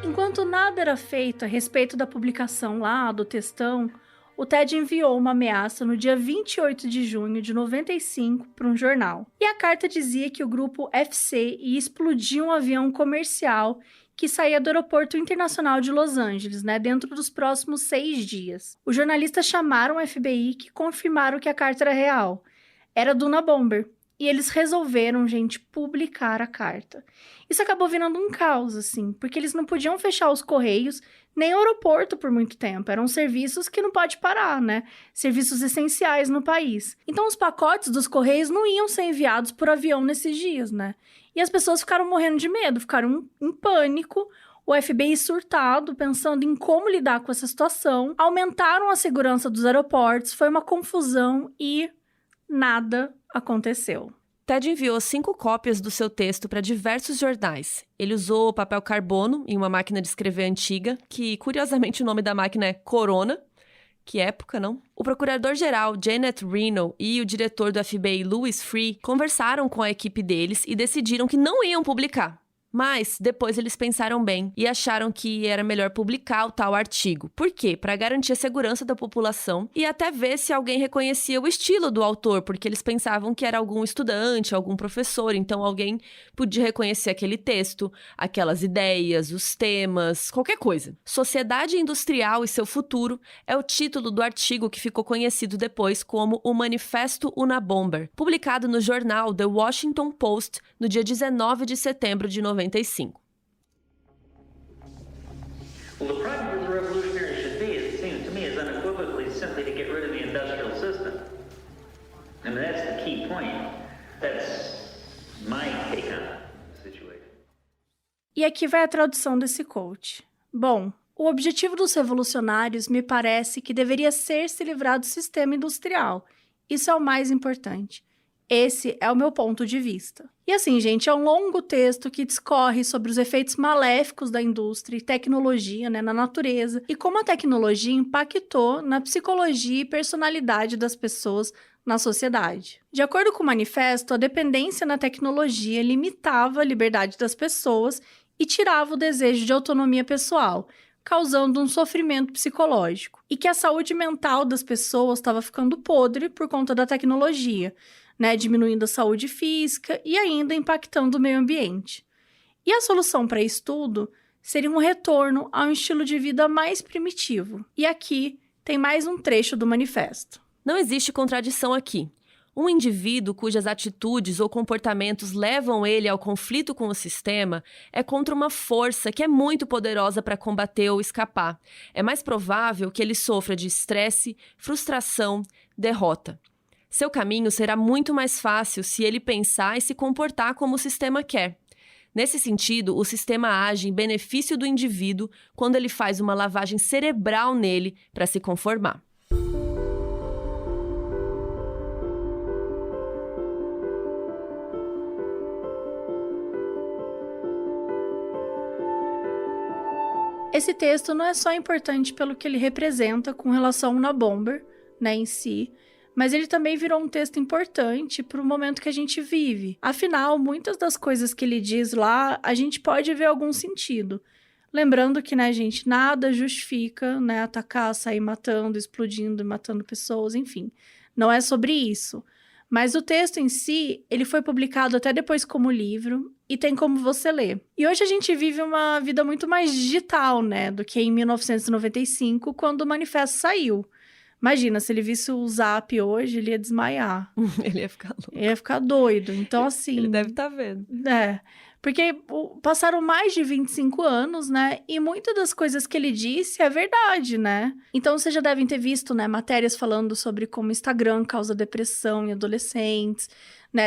Enquanto nada era feito a respeito da publicação lá, do textão, o Ted enviou uma ameaça no dia 28 de junho de 95 para um jornal. E a carta dizia que o grupo FC ia explodir um avião comercial que saía do aeroporto internacional de Los Angeles, dentro dos próximos 6 dias. Os jornalistas chamaram o FBI, que confirmaram que a carta era real. Era do Unabomber. E eles resolveram, gente, publicar a carta. Isso acabou virando um caos, assim, porque eles não podiam fechar os correios nem o aeroporto por muito tempo. Eram serviços que não pode parar, Serviços essenciais no país. Então, os pacotes dos correios não iam ser enviados por avião nesses dias, E as pessoas ficaram morrendo de medo, ficaram em pânico. O FBI surtado, pensando em como lidar com essa situação. Aumentaram a segurança dos aeroportos, foi uma confusão e nada aconteceu. Ted enviou 5 cópias do seu texto para diversos jornais. Ele usou papel carbono em uma máquina de escrever antiga, que curiosamente o nome da máquina é Corona. Que época, não? O procurador-geral Janet Reno e o diretor do FBI Louis Freeh conversaram com a equipe deles e decidiram que não iam publicar. Mas depois eles pensaram bem e acharam que era melhor publicar o tal artigo. Por quê? Para garantir a segurança da população e até ver se alguém reconhecia o estilo do autor, porque eles pensavam que era algum estudante, algum professor, então alguém podia reconhecer aquele texto, aquelas ideias, os temas, qualquer coisa. Sociedade Industrial e seu Futuro é o título do artigo que ficou conhecido depois como o Manifesto Unabomber, publicado no jornal The Washington Post no dia 19 de setembro de 95. Well, the project of the revolutionaries should be, it seems to me, is unequivocally simply to get rid of the industrial system. I mean, that's the key point. That's my take on the situation. E aqui vai a tradução desse quote. Bom, o objetivo dos revolucionários me parece que deveria ser se livrar do sistema industrial. Isso é o mais importante. Esse é o meu ponto de vista. E assim, gente, é um longo texto que discorre sobre os efeitos maléficos da indústria e tecnologia, na natureza, e como a tecnologia impactou na psicologia e personalidade das pessoas na sociedade. De acordo com o manifesto, a dependência na tecnologia limitava a liberdade das pessoas e tirava o desejo de autonomia pessoal, causando um sofrimento psicológico. E que a saúde mental das pessoas estava ficando podre por conta da tecnologia, diminuindo a saúde física e ainda impactando o meio ambiente. E a solução para isso tudo seria um retorno a um estilo de vida mais primitivo. E aqui tem mais um trecho do manifesto. Não existe contradição aqui. Um indivíduo cujas atitudes ou comportamentos levam ele ao conflito com o sistema é contra uma força que é muito poderosa para combater ou escapar. É mais provável que ele sofra de estresse, frustração, derrota. Seu caminho será muito mais fácil se ele pensar e se comportar como o sistema quer. Nesse sentido, o sistema age em benefício do indivíduo quando ele faz uma lavagem cerebral nele para se conformar. Esse texto não é só importante pelo que ele representa com relação ao Unabomber, em si, mas ele também virou um texto importante para o momento que a gente vive. Afinal, muitas das coisas que ele diz lá, a gente pode ver algum sentido. Lembrando que, gente, nada justifica, atacar, sair matando, explodindo e matando pessoas, enfim. Não é sobre isso. Mas o texto em si, ele foi publicado até depois como livro e tem como você ler. E hoje a gente vive uma vida muito mais digital, do que em 1995, quando o manifesto saiu. Imagina, se ele visse o Zap hoje, ele ia desmaiar. Ele ia ficar louco. Ele ia ficar doido. Então, assim... Ele deve estar vendo. Porque passaram mais de 25 anos, e muitas das coisas que ele disse é verdade, Então, vocês já devem ter visto, matérias falando sobre como o Instagram causa depressão em adolescentes,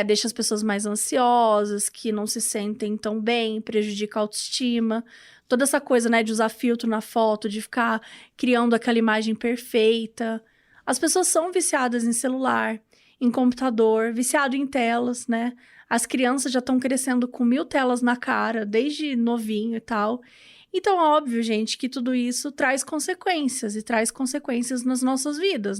deixa as pessoas mais ansiosas, que não se sentem tão bem, prejudica a autoestima. Toda essa coisa, de usar filtro na foto, de ficar criando aquela imagem perfeita. As pessoas são viciadas em celular, em computador, viciado em telas, As crianças já estão crescendo com 1000 telas na cara, desde novinho e tal. Então, óbvio, gente, que tudo isso traz consequências, e traz consequências nas nossas vidas,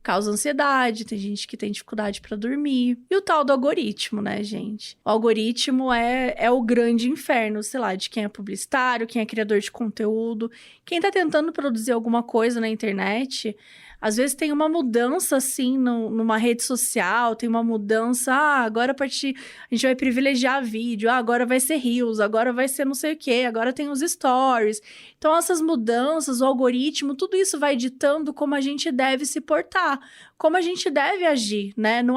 Causa ansiedade, tem gente que tem dificuldade para dormir. E o tal do algoritmo, gente? O algoritmo é o grande inferno, sei lá, de quem é publicitário, quem é criador de conteúdo, quem tá tentando produzir alguma coisa na internet. Às vezes tem uma mudança, assim, numa rede social, tem uma mudança, agora a gente vai privilegiar vídeo, agora vai ser Reels, agora vai ser não sei o quê, agora tem os stories. Então, essas mudanças, o algoritmo, tudo isso vai ditando como a gente deve se portar, como a gente deve agir, né? Não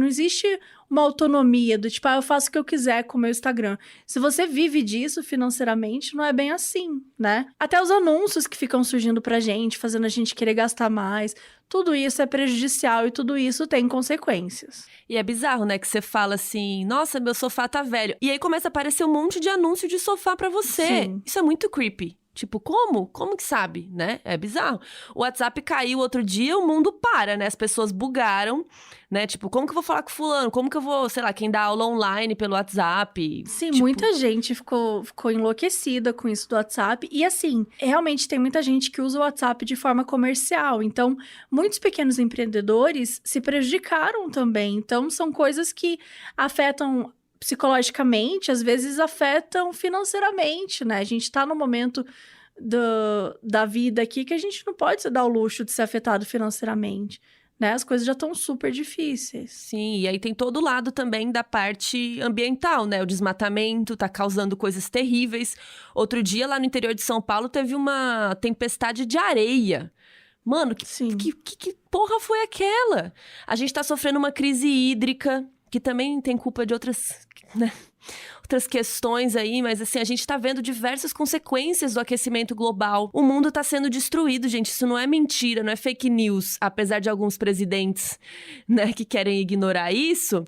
existe uma autonomia do tipo, eu faço o que eu quiser com o meu Instagram. Se você vive disso financeiramente, não é bem assim, né? Até os anúncios que ficam surgindo pra gente, fazendo a gente querer gastar mais, tudo isso é prejudicial e tudo isso tem consequências. E é bizarro, né? Que você fala assim, nossa, meu sofá tá velho. E aí começa a aparecer um monte de anúncio de sofá pra você. Sim. Isso é muito creepy. Tipo, como? Como que sabe, né? É bizarro. O WhatsApp caiu outro dia, o mundo para, né? As pessoas bugaram, né? Tipo, como que eu vou falar com fulano? Como que eu vou, sei lá, quem dá aula online pelo WhatsApp? Sim, tipo... muita gente ficou enlouquecida com isso do WhatsApp. E assim, realmente tem muita gente que usa o WhatsApp de forma comercial. Então, muitos pequenos empreendedores se prejudicaram também. Então, são coisas que afetam psicologicamente, às vezes afetam financeiramente, né? A gente tá num momento da vida aqui que a gente não pode se dar o luxo de ser afetado financeiramente, né? As coisas já estão super difíceis. Sim, e aí tem todo o lado também da parte ambiental, né? O desmatamento tá causando coisas terríveis. Outro dia, lá no interior de São Paulo, teve uma tempestade de areia. Mano, que porra foi aquela? A gente tá sofrendo uma crise hídrica, que também tem culpa de outras, né, outras questões aí, mas assim, a gente tá vendo diversas consequências do aquecimento global. O mundo tá sendo destruído, gente, isso não é mentira, não é fake news, apesar de alguns presidentes, né, que querem ignorar isso.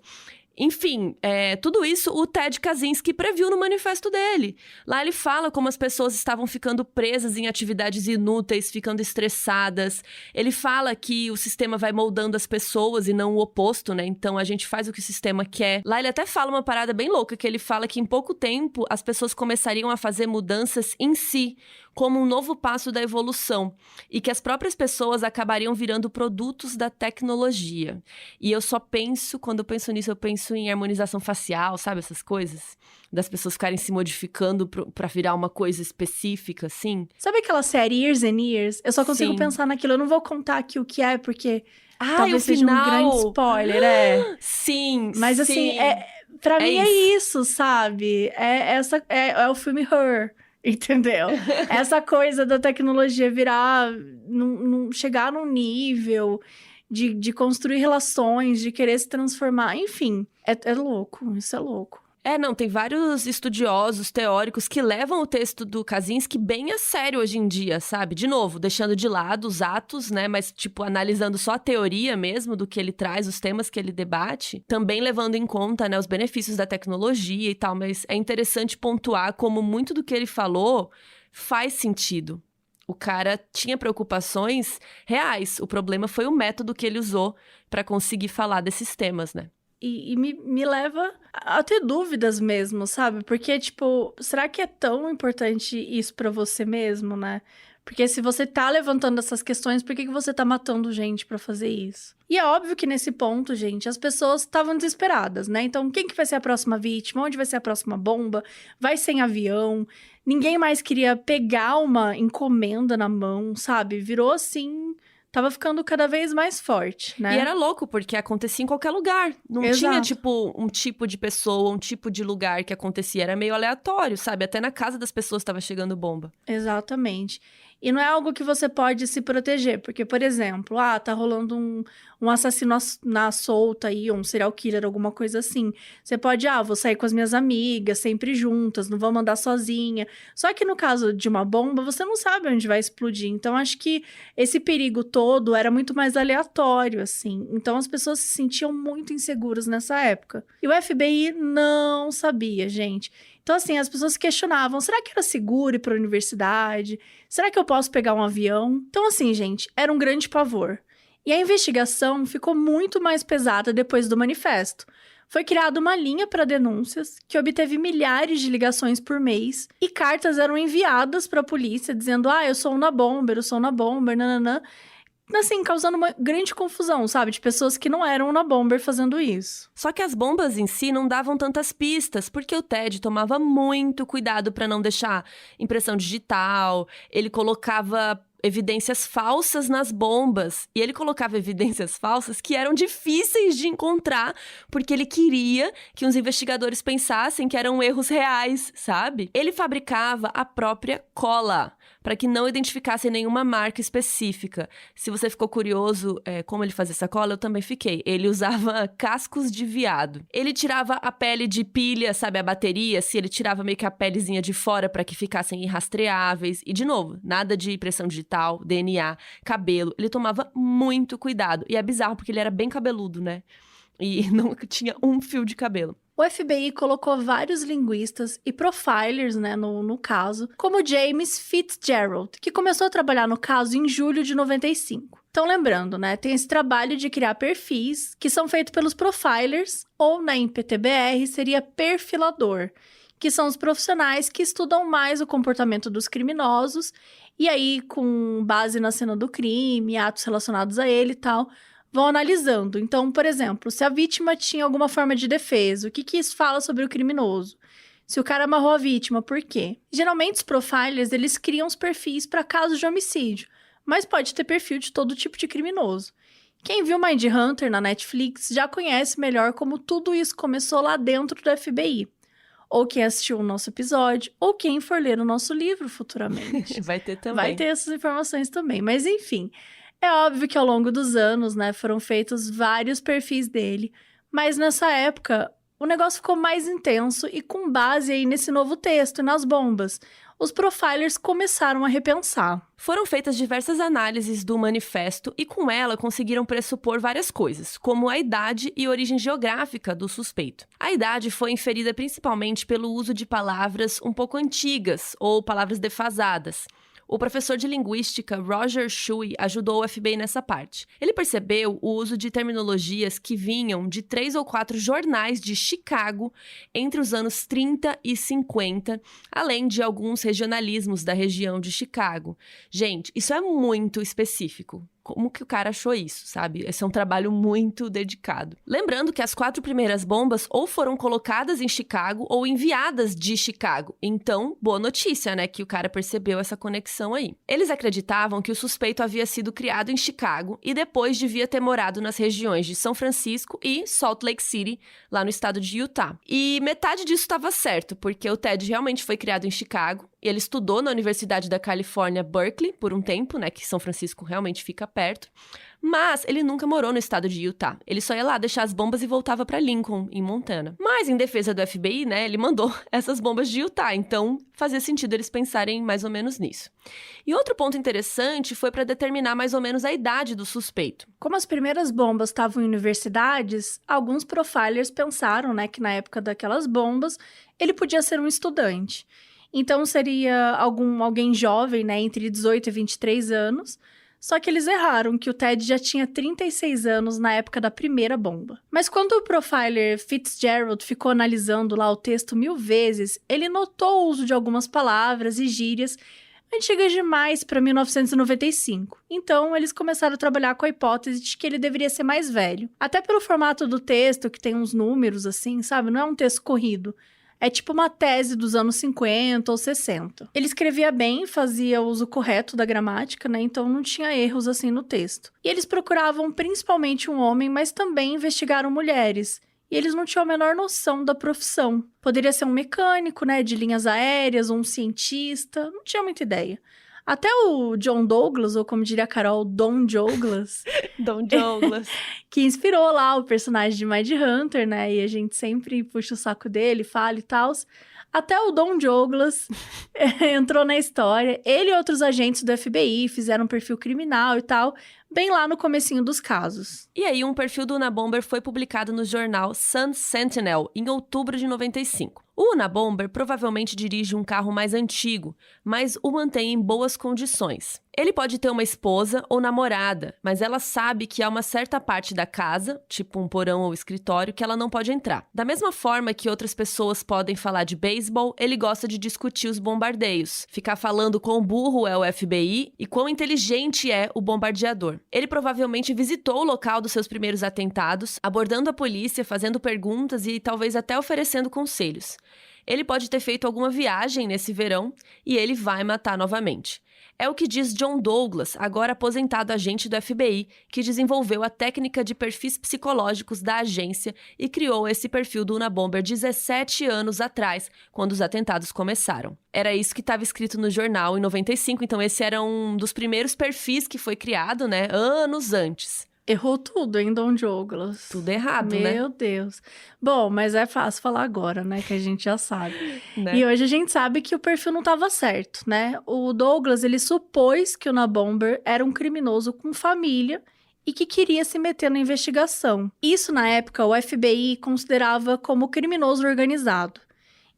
Enfim, tudo isso o Ted Kaczynski previu no manifesto dele. Lá ele fala como as pessoas estavam ficando presas em atividades inúteis, ficando estressadas. Ele fala que o sistema vai moldando as pessoas e não o oposto, né? Então a gente faz o que o sistema quer. Lá ele até fala uma parada bem louca, que ele fala que em pouco tempo as pessoas começariam a fazer mudanças em si, como um novo passo da evolução, e que as próprias pessoas acabariam virando produtos da tecnologia. E eu só penso, quando eu penso nisso, eu penso em harmonização facial, sabe? Essas coisas das pessoas ficarem se modificando pra virar uma coisa específica, assim. Sabe aquela série Years and Years? Eu só consigo pensar naquilo. Eu não vou contar aqui o que é, porque talvez seja um grande spoiler, Sim, mas assim, pra mim é isso, sabe? É o filme Her. Entendeu? Essa coisa da tecnologia virar, chegar num nível de construir relações, de querer se transformar. Enfim, é louco, isso é louco. Não, tem vários estudiosos, teóricos que levam o texto do Kaczynski bem a sério hoje em dia, sabe? De novo, deixando de lado os atos, né? Mas, tipo, analisando só a teoria mesmo do que ele traz, os temas que ele debate. Também levando em conta, né, os benefícios da tecnologia e tal. Mas é interessante pontuar como muito do que ele falou faz sentido. O cara tinha preocupações reais. O problema foi o método que ele usou para conseguir falar desses temas, né? E me leva a ter dúvidas mesmo, sabe? Porque, tipo, será que é tão importante isso pra você mesmo, né? Porque se você tá levantando essas questões, por que você tá matando gente pra fazer isso? E é óbvio que nesse ponto, gente, as pessoas estavam desesperadas, né? Então, quem que vai ser a próxima vítima? Onde vai ser a próxima bomba? Vai ser em avião? Ninguém mais queria pegar uma encomenda na mão, sabe? Virou assim... Tava ficando cada vez mais forte, né? E era louco, porque acontecia em qualquer lugar. Não tinha, tipo, um tipo de pessoa, um tipo de lugar que acontecia. Era meio aleatório, sabe? Até na casa das pessoas tava chegando bomba. Exatamente. E não é algo que você pode se proteger. Porque, por exemplo, tá rolando um assassino na solta aí, um serial killer, alguma coisa assim. Você pode, vou sair com as minhas amigas, sempre juntas, não vou mandar sozinha. Só que no caso de uma bomba, você não sabe onde vai explodir. Então, acho que esse perigo todo era muito mais aleatório, assim. Então, as pessoas se sentiam muito inseguras nessa época. E o FBI não sabia, gente. Então, assim, as pessoas questionavam, será que era seguro ir para a universidade? Será que eu posso pegar um avião? Então, assim, gente, era um grande pavor. E a investigação ficou muito mais pesada depois do manifesto. Foi criada uma linha para denúncias, que obteve milhares de ligações por mês, e cartas eram enviadas para a polícia, dizendo, eu sou uma bomber, nananã. Assim, causando uma grande confusão, sabe? De pessoas que não eram na bomber fazendo isso. Só que as bombas em si não davam tantas pistas, porque o Ted tomava muito cuidado para não deixar impressão digital, ele colocava evidências falsas nas bombas. E ele colocava evidências falsas que eram difíceis de encontrar, porque ele queria que os investigadores pensassem que eram erros reais, sabe? Ele fabricava a própria cola, para que não identificassem nenhuma marca específica. Se você ficou curioso como ele fazia essa cola, eu também fiquei. Ele usava cascos de veado. Ele tirava a pele de pilha, sabe, a bateria, se ele tirava meio que a pelezinha de fora para que ficassem irrastreáveis. E, de novo, nada de impressão digital, DNA, cabelo. Ele tomava muito cuidado. E é bizarro, porque ele era bem cabeludo, né? E não tinha um fio de cabelo. O FBI colocou vários linguistas e profilers, né, no caso, como James Fitzgerald, que começou a trabalhar no caso em julho de 95. Então, lembrando, né, tem esse trabalho de criar perfis que são feitos pelos profilers, ou na PTBR seria perfilador, que são os profissionais que estudam mais o comportamento dos criminosos, e aí, com base na cena do crime, atos relacionados a ele e tal, vão analisando. Então, por exemplo, se a vítima tinha alguma forma de defesa, o que isso fala sobre o criminoso? Se o cara amarrou a vítima, por quê? Geralmente, os profilers, eles criam os perfis para casos de homicídio, mas pode ter perfil de todo tipo de criminoso. Quem viu Mindhunter na Netflix já conhece melhor como tudo isso começou lá dentro do FBI. Ou quem assistiu o nosso episódio, ou quem for ler o nosso livro futuramente. Vai ter também. Vai ter essas informações também, mas enfim. É óbvio que ao longo dos anos, né, foram feitos vários perfis dele, mas nessa época o negócio ficou mais intenso e com base aí nesse novo texto e nas bombas, os profilers começaram a repensar. Foram feitas diversas análises do manifesto e com ela conseguiram pressupor várias coisas, como a idade e origem geográfica do suspeito. A idade foi inferida principalmente pelo uso de palavras um pouco antigas ou palavras defasadas. O professor de linguística Roger Shuey ajudou o FBI nessa parte. Ele percebeu o uso de terminologias que vinham de 3 ou 4 jornais de Chicago entre os anos 30 e 50, além de alguns regionalismos da região de Chicago. Gente, isso é muito específico. Como que o cara achou isso, sabe? Esse é um trabalho muito dedicado. Lembrando que as 4 primeiras bombas ou foram colocadas em Chicago ou enviadas de Chicago. Então, boa notícia, né? Que o cara percebeu essa conexão aí. Eles acreditavam que o suspeito havia sido criado em Chicago e depois devia ter morado nas regiões de São Francisco e Salt Lake City, lá no estado de Utah. E metade disso estava certo, porque o Ted realmente foi criado em Chicago. E ele estudou na Universidade da Califórnia, Berkeley, por um tempo, né? Que São Francisco realmente fica perto. Mas ele nunca morou no estado de Utah. Ele só ia lá deixar as bombas e voltava para Lincoln, em Montana. Mas, em defesa do FBI, né? Ele mandou essas bombas de Utah. Então, fazia sentido eles pensarem mais ou menos nisso. E outro ponto interessante foi para determinar mais ou menos a idade do suspeito. Como as primeiras bombas estavam em universidades, alguns profilers pensaram, né, que na época daquelas bombas, ele podia ser um estudante. Então, seria alguém jovem, né, entre 18 e 23 anos, só que eles erraram que o Ted já tinha 36 anos na época da primeira bomba. Mas quando o profiler Fitzgerald ficou analisando lá o texto 1000 vezes, ele notou o uso de algumas palavras e gírias antigas demais para 1995. Então, eles começaram a trabalhar com a hipótese de que ele deveria ser mais velho. Até pelo formato do texto, que tem uns números assim, sabe? Não é um texto corrido. É tipo uma tese dos anos 50 ou 60. Ele escrevia bem, fazia o uso correto da gramática, né? Então não tinha erros assim no texto. E eles procuravam principalmente um homem, mas também investigaram mulheres. E eles não tinham a menor noção da profissão. Poderia ser um mecânico, né? De linhas aéreas, ou um cientista. Não tinha muita ideia. Até o John Douglas, ou como diria a Carol, Don Douglas. Don Douglas. Que inspirou lá o personagem de Mindhunter, né? E a gente sempre puxa o saco dele, fala e tal. Até o Don Douglas entrou na história. Ele e outros agentes do FBI fizeram um perfil criminal e tal, bem lá no comecinho dos casos. E aí, um perfil do Unabomber foi publicado no jornal Sun Sentinel em outubro de 95. O Unabomber provavelmente dirige um carro mais antigo, mas o mantém em boas condições. Ele pode ter uma esposa ou namorada, mas ela sabe que há uma certa parte da casa, tipo um porão ou escritório, que ela não pode entrar. Da mesma forma que outras pessoas podem falar de beisebol, ele gosta de discutir os bombardeios, ficar falando quão burro é o FBI e quão inteligente é o bombardeador. Ele provavelmente visitou o local dos seus primeiros atentados, abordando a polícia, fazendo perguntas e talvez até oferecendo conselhos. Ele pode ter feito alguma viagem nesse verão e ele vai matar novamente. É o que diz John Douglas, agora aposentado agente do FBI, que desenvolveu a técnica de perfis psicológicos da agência e criou esse perfil do Unabomber 17 anos atrás, quando os atentados começaram. Era isso que estava escrito no jornal em 95, então esse era um dos primeiros perfis que foi criado, né, anos antes. Errou tudo, hein, Don Douglas? Tudo errado, né? Meu Deus. Bom, mas é fácil falar agora, né? Que a gente já sabe. Né? E hoje a gente sabe que o perfil não estava certo, né? O Douglas, ele supôs que o Unabomber era um criminoso com família e que queria se meter na investigação. Isso, na época, o FBI considerava como criminoso organizado.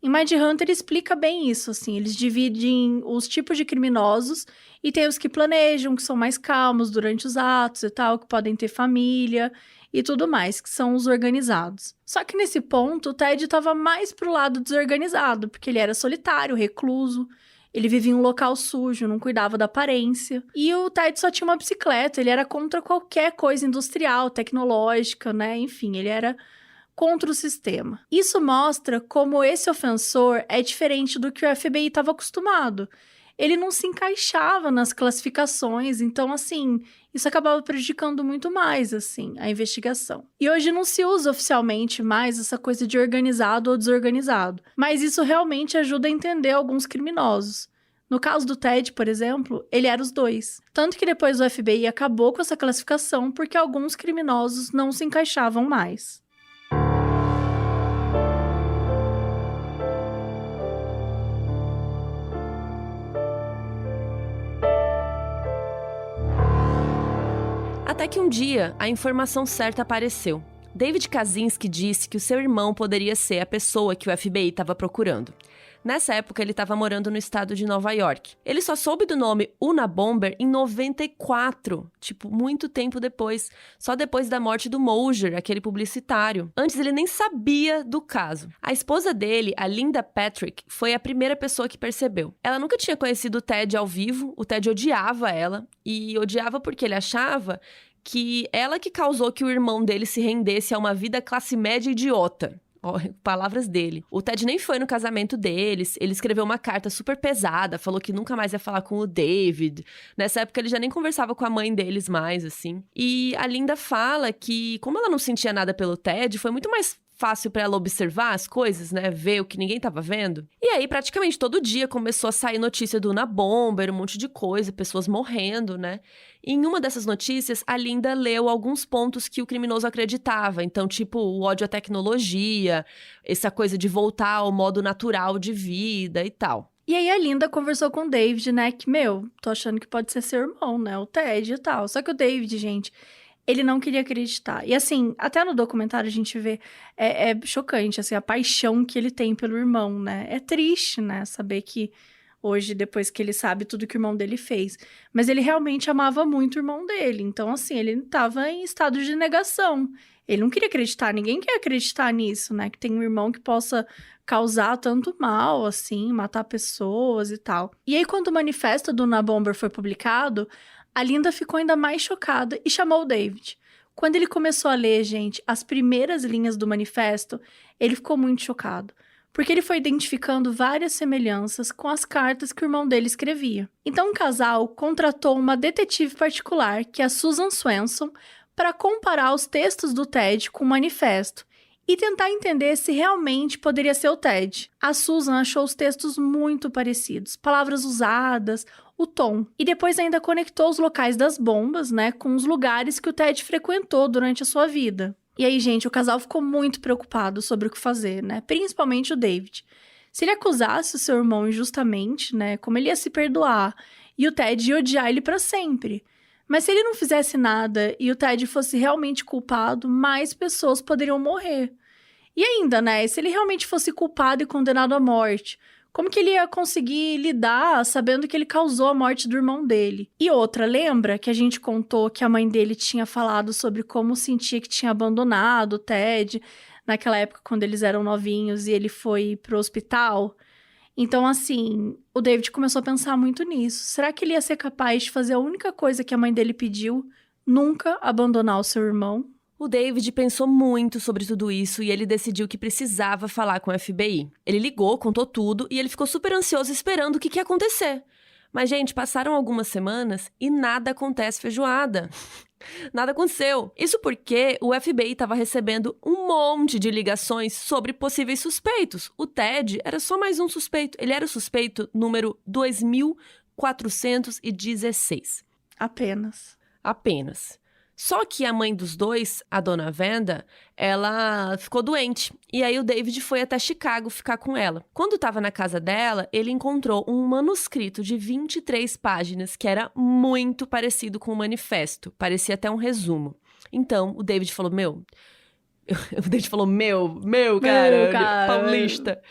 Em Mindhunter explica bem isso, assim, eles dividem os tipos de criminosos e tem os que planejam, que são mais calmos durante os atos e tal, que podem ter família e tudo mais, que são os organizados. Só que nesse ponto, o Ted estava mais pro lado desorganizado, porque ele era solitário, recluso, ele vivia em um local sujo, não cuidava da aparência. E o Ted só tinha uma bicicleta, ele era contra qualquer coisa industrial, tecnológica, né, enfim, ele era contra o sistema. Isso mostra como esse ofensor é diferente do que o FBI estava acostumado. Ele não se encaixava nas classificações, então, assim, isso acabava prejudicando muito mais, assim, a investigação. E hoje não se usa oficialmente mais essa coisa de organizado ou desorganizado, mas isso realmente ajuda a entender alguns criminosos. No caso do Ted, por exemplo, ele era os dois. Tanto que depois o FBI acabou com essa classificação porque alguns criminosos não se encaixavam mais. Até que um dia, a informação certa apareceu. David Kaczynski disse que o seu irmão poderia ser a pessoa que o FBI estava procurando. Nessa época, ele estava morando no estado de Nova York. Ele só soube do nome Unabomber em 94, tipo, muito tempo depois. Só depois da morte do Moser, aquele publicitário. Antes, ele nem sabia do caso. A esposa dele, a Linda Patrick, foi a primeira pessoa que percebeu. Ela nunca tinha conhecido o Ted ao vivo, o Ted odiava ela. E odiava porque ele achava que ela que causou que o irmão dele se rendesse a uma vida classe média idiota. Palavras dele. O Ted nem foi no casamento deles, ele escreveu uma carta super pesada, falou que nunca mais ia falar com o David. Nessa época ele já nem conversava com a mãe deles mais, assim. E a Linda fala que, como ela não sentia nada pelo Ted, foi muito mais fácil pra ela observar as coisas, né? Ver o que ninguém tava vendo. E aí, praticamente todo dia começou a sair notícia do Unabomber, um monte de coisa, pessoas morrendo, né? E em uma dessas notícias, a Linda leu alguns pontos que o criminoso acreditava. Então, tipo, o ódio à tecnologia, essa coisa de voltar ao modo natural de vida e tal. E aí a Linda conversou com o David, né? Que, tô achando que pode ser seu irmão, né? O Ted e tal. Só que o David, gente, ele não queria acreditar. E assim, até no documentário a gente vê, é chocante, assim, a paixão que ele tem pelo irmão, né? É triste, né? Saber que hoje, depois que ele sabe tudo que o irmão dele fez. Mas ele realmente amava muito o irmão dele. Então, assim, ele estava em estado de negação. Ele não queria acreditar, ninguém quer acreditar nisso, né? Que tem um irmão que possa causar tanto mal, assim, matar pessoas e tal. E aí, quando o manifesto do Unabomber foi publicado, a Linda ficou ainda mais chocada e chamou o David. Quando ele começou a ler, gente, as primeiras linhas do manifesto, ele ficou muito chocado, porque ele foi identificando várias semelhanças com as cartas que o irmão dele escrevia. Então, o casal contratou uma detetive particular, que é a Susan Swenson, para comparar os textos do Ted com o manifesto e tentar entender se realmente poderia ser o Ted. A Susan achou os textos muito parecidos, palavras usadas, o tom. E depois ainda conectou os locais das bombas, né, com os lugares que o Ted frequentou durante a sua vida. E aí, gente, o casal ficou muito preocupado sobre o que fazer, né, principalmente o David. Se ele acusasse o seu irmão injustamente, né, como ele ia se perdoar? E o Ted ia odiar ele para sempre. Mas se ele não fizesse nada e o Ted fosse realmente culpado, mais pessoas poderiam morrer. E ainda, né, se ele realmente fosse culpado e condenado à morte, como que ele ia conseguir lidar sabendo que ele causou a morte do irmão dele? E outra, lembra que a gente contou que a mãe dele tinha falado sobre como sentia que tinha abandonado o Ted naquela época quando eles eram novinhos e ele foi pro hospital? Então, assim, o David começou a pensar muito nisso. Será que ele ia ser capaz de fazer a única coisa que a mãe dele pediu? Nunca abandonar o seu irmão? O David pensou muito sobre tudo isso e ele decidiu que precisava falar com o FBI. Ele ligou, contou tudo e ele ficou super ansioso esperando o que ia acontecer. Mas, gente, passaram algumas semanas e nada acontece feijoada. Nada aconteceu. Isso porque o FBI estava recebendo um monte de ligações sobre possíveis suspeitos. O Ted era só mais um suspeito. Ele era o suspeito número 2416. Apenas. Só que a mãe dos dois, a dona Wanda, ela ficou doente. E aí o David foi até Chicago ficar com ela. Quando estava na casa dela, ele encontrou um manuscrito de 23 páginas que era muito parecido com o manifesto. Parecia até um resumo. Então, o David falou, cara,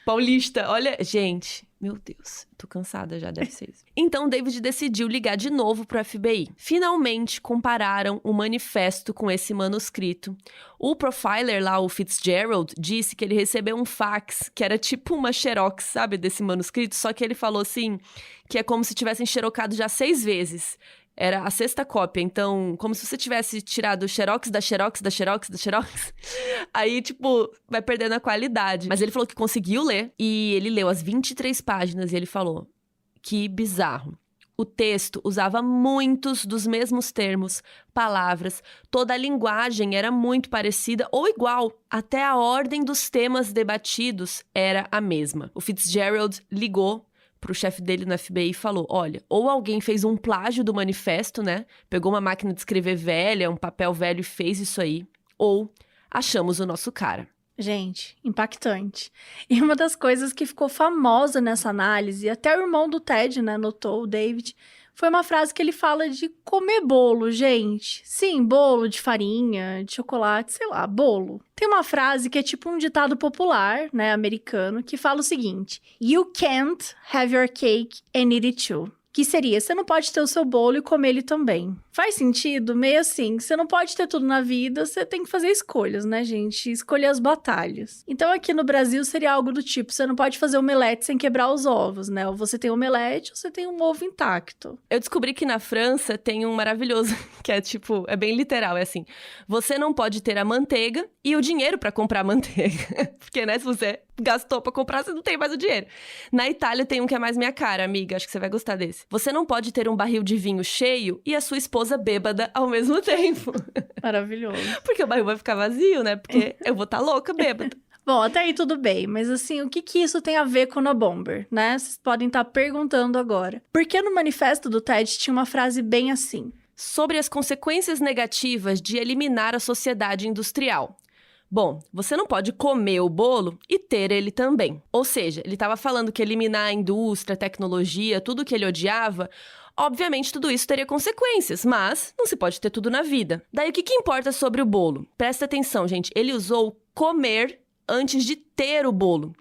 Paulista, olha, gente, meu Deus, tô cansada já, deve ser isso. Então, David decidiu ligar de novo pro FBI. Finalmente, compararam o manifesto com esse manuscrito. O profiler lá, o Fitzgerald, disse que ele recebeu um fax, que era tipo uma xerox, sabe, desse manuscrito, só que ele falou assim, que é como se tivessem xerocado já 6 vezes. Era a 6ª cópia, então, como se você tivesse tirado o xerox da xerox. Aí, tipo, vai perdendo a qualidade. Mas ele falou que conseguiu ler, e ele leu as 23 páginas, e ele falou, que bizarro. O texto usava muitos dos mesmos termos, palavras, toda a linguagem era muito parecida ou igual. Até a ordem dos temas debatidos era a mesma. O Fitzgerald ligou pro chefe dele no FBI e falou, olha, ou alguém fez um plágio do manifesto, né? Pegou uma máquina de escrever velha, um papel velho e fez isso aí. Ou achamos o nosso cara. Gente, impactante. E uma das coisas que ficou famosa nessa análise, até o irmão do Ted, né, notou, o David, foi uma frase que ele fala de comer bolo, gente. Sim, bolo de farinha, de chocolate, sei lá, bolo. Tem uma frase que é tipo um ditado popular, né, americano, que fala o seguinte: You can't have your cake and eat it too. Que seria, você não pode ter o seu bolo e comer ele também. Faz sentido? Meio assim, você não pode ter tudo na vida, você tem que fazer escolhas, né, gente? Escolher as batalhas. Então, aqui no Brasil, seria algo do tipo, você não pode fazer omelete sem quebrar os ovos, né? Ou você tem omelete, ou você tem um ovo intacto. Eu descobri que na França tem um maravilhoso, que é tipo, é bem literal, é assim, você não pode ter a manteiga e o dinheiro pra comprar a manteiga. Porque, né, se você gastou pra comprar, você não tem mais o dinheiro. Na Itália tem um que é mais minha cara, amiga, acho que você vai gostar desse. Você não pode ter um barril de vinho cheio e a sua esposa bêbada ao mesmo tempo. Maravilhoso. Porque o barril vai ficar vazio, né? Porque eu vou estar louca bêbada. Bom, até aí tudo bem, mas assim, o que isso tem a ver com a Bomber, né? Vocês podem estar perguntando agora. Porque no manifesto do Ted tinha uma frase bem assim: sobre as consequências negativas de eliminar a sociedade industrial. Bom, você não pode comer o bolo e ter ele também. Ou seja, ele estava falando que eliminar a indústria, a tecnologia, tudo que ele odiava, obviamente tudo isso teria consequências, mas não se pode ter tudo na vida. Daí o que importa sobre o bolo? Presta atenção, gente, ele usou comer antes de ter o bolo.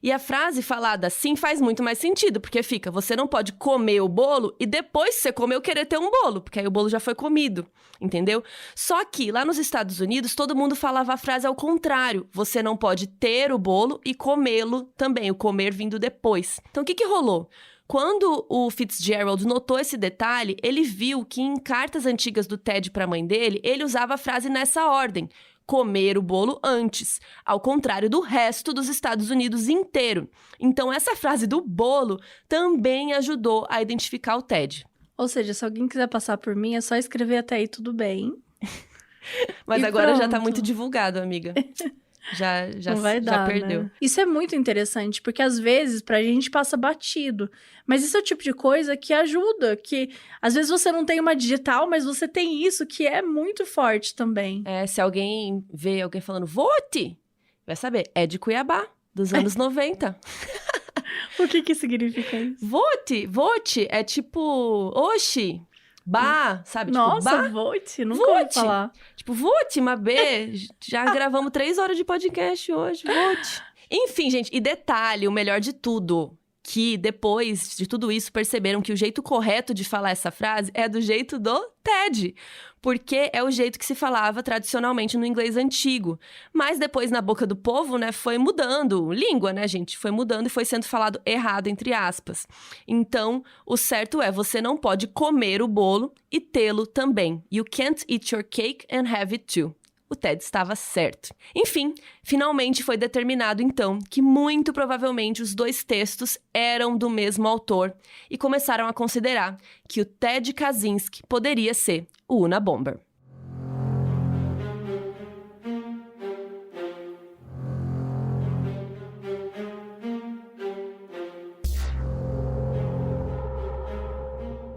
E a frase falada assim faz muito mais sentido, porque fica, você não pode comer o bolo e depois que você comeu querer ter um bolo, porque aí o bolo já foi comido, entendeu? Só que lá nos Estados Unidos todo mundo falava a frase ao contrário, você não pode ter o bolo e comê-lo também, o comer vindo depois. Então o que rolou? Quando o Fitzgerald notou esse detalhe, ele viu que em cartas antigas do Ted para a mãe dele, ele usava a frase nessa ordem: comer o bolo antes, ao contrário do resto dos Estados Unidos inteiro. Então, essa frase do bolo também ajudou a identificar o Ted. Ou seja, se alguém quiser passar por mim, é só escrever até aí, tudo bem. Mas e agora pronto. Já tá muito divulgado, amiga. Já Não vai dar, já perdeu. Né? Isso é muito interessante, porque às vezes pra gente passa batido. Mas isso é o tipo de coisa que ajuda, que às vezes você não tem uma digital, mas você tem isso que é muito forte também. É, se alguém vê alguém falando vote, vai saber, é de Cuiabá, dos anos 90. O que significa isso? Vote é tipo, oxi, bah, sabe? Nossa, tipo, bah, vote, nunca ouvi falar. Tipo, vote, Mabê, já gravamos 3 horas de podcast hoje, vote. Enfim, gente, e detalhe, o melhor de tudo, que depois de tudo isso perceberam que o jeito correto de falar essa frase é do jeito do Ted, porque é o jeito que se falava tradicionalmente no inglês antigo. Mas depois, na boca do povo, né, foi mudando, língua, né, gente? Foi mudando e foi sendo falado errado, entre aspas. Então, o certo é, você não pode comer o bolo e tê-lo também. You can't eat your cake and have it too. O Ted estava certo. Enfim, finalmente foi determinado então que muito provavelmente os 2 textos eram do mesmo autor e começaram a considerar que o Ted Kaczynski poderia ser o Unabomber.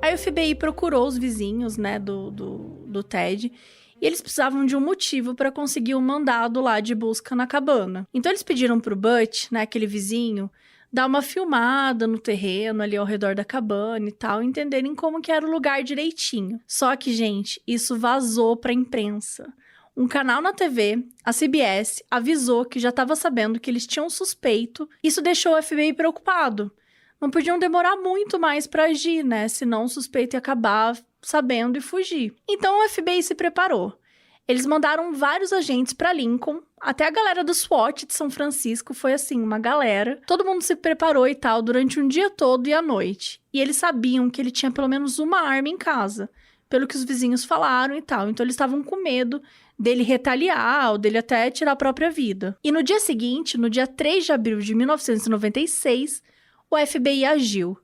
A FBI procurou os vizinhos, né, do Ted, e eles precisavam de um motivo para conseguir um mandado lá de busca na cabana. Então eles pediram pro Butch, né, aquele vizinho, dar uma filmada no terreno ali ao redor da cabana e tal, entenderem como que era o lugar direitinho. Só que, gente, isso vazou pra imprensa. Um canal na TV, a CBS, avisou que já estava sabendo que eles tinham um suspeito. Isso deixou o FBI preocupado. Não podiam demorar muito mais para agir, né? Senão o suspeito ia acabar sabendo e fugir. Então o FBI se preparou. Eles mandaram vários agentes para Lincoln, até a galera do SWAT de São Francisco, foi assim, uma galera. Todo mundo se preparou e tal durante um dia todo e a noite. E eles sabiam que ele tinha pelo menos uma arma em casa, pelo que os vizinhos falaram e tal. Então eles estavam com medo dele retaliar ou dele até tirar a própria vida. E no dia seguinte, no dia 3 de abril de 1996, o FBI agiu.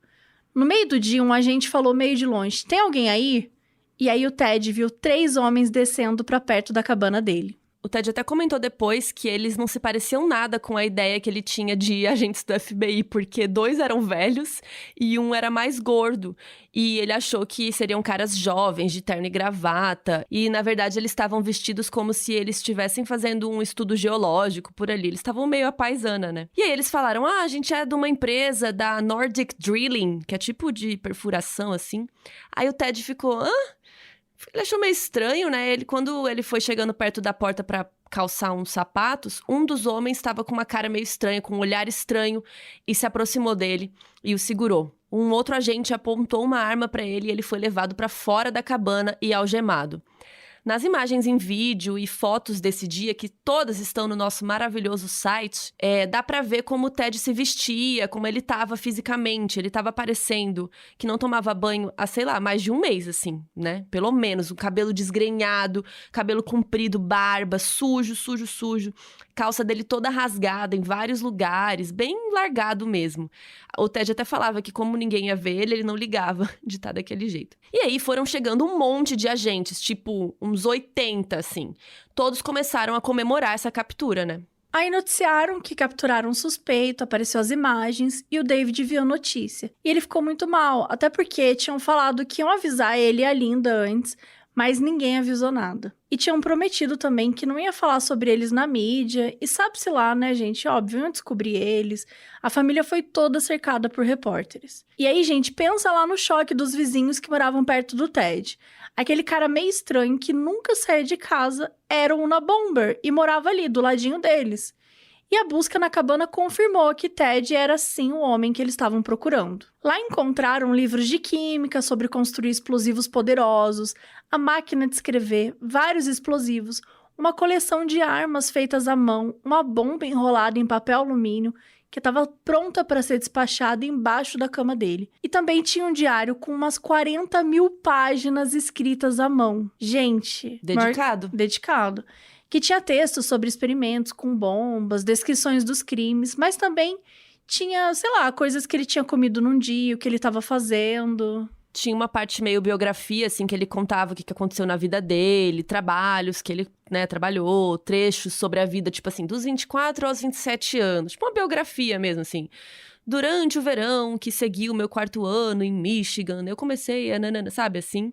No meio do dia, um agente falou meio de longe, tem alguém aí? E aí o Ted viu 3 homens descendo para perto da cabana dele. O Ted até comentou depois que eles não se pareciam nada com a ideia que ele tinha de agentes do FBI, porque 2 eram velhos e um era mais gordo. E ele achou que seriam caras jovens, de terno e gravata. E, na verdade, eles estavam vestidos como se eles estivessem fazendo um estudo geológico por ali. Eles estavam meio à paisana, né? E aí eles falaram, a gente é de uma empresa da Nordic Drilling, que é tipo de perfuração, assim. Aí o Ted ficou, Ele achou meio estranho, né? Quando ele foi chegando perto da porta pra calçar uns sapatos, um dos homens estava com uma cara meio estranha, com um olhar estranho, e se aproximou dele e o segurou. Um outro agente apontou uma arma pra ele e ele foi levado pra fora da cabana e algemado. Nas imagens em vídeo e fotos desse dia, que todas estão no nosso maravilhoso site, dá pra ver como o Ted se vestia, como ele tava fisicamente. Ele tava parecendo que não tomava banho há, sei lá, mais de um mês, assim, né? Pelo menos. O cabelo desgrenhado, cabelo comprido, barba, sujo. Calça dele toda rasgada em vários lugares, bem largado mesmo. O Ted até falava que como ninguém ia ver ele não ligava de estar daquele jeito. E aí foram chegando um monte de agentes, tipo uns 80, assim. Todos começaram a comemorar essa captura, né? Aí noticiaram que capturaram um suspeito, apareceu as imagens e o David viu a notícia. E ele ficou muito mal, até porque tinham falado que iam avisar ele e a Linda antes, mas ninguém avisou nada. E tinham prometido também que não ia falar sobre eles na mídia, e sabe-se lá, né, gente? Óbvio, iam descobrir eles. A família foi toda cercada por repórteres. E aí, gente, pensa lá no choque dos vizinhos que moravam perto do Ted. Aquele cara meio estranho que nunca saía de casa era o Unabomber e morava ali, do ladinho deles. E a busca na cabana confirmou que Ted era sim o homem que eles estavam procurando. Lá encontraram livros de química sobre construir explosivos poderosos, a máquina de escrever, vários explosivos, uma coleção de armas feitas à mão, uma bomba enrolada em papel alumínio que estava pronta para ser despachada embaixo da cama dele. E também tinha um diário com umas 40 mil páginas escritas à mão. Gente... Dedicado. Que tinha textos sobre experimentos com bombas, descrições dos crimes, mas também tinha, sei lá, coisas que ele tinha comido num dia, o que ele estava fazendo. Tinha uma parte meio biografia, assim, que ele contava o que aconteceu na vida dele, trabalhos que ele, né, trabalhou, trechos sobre a vida, tipo assim, dos 24 aos 27 anos. Tipo uma biografia mesmo, assim. Durante o verão que seguiu o meu 4º ano em Michigan, eu comecei a sabe, assim...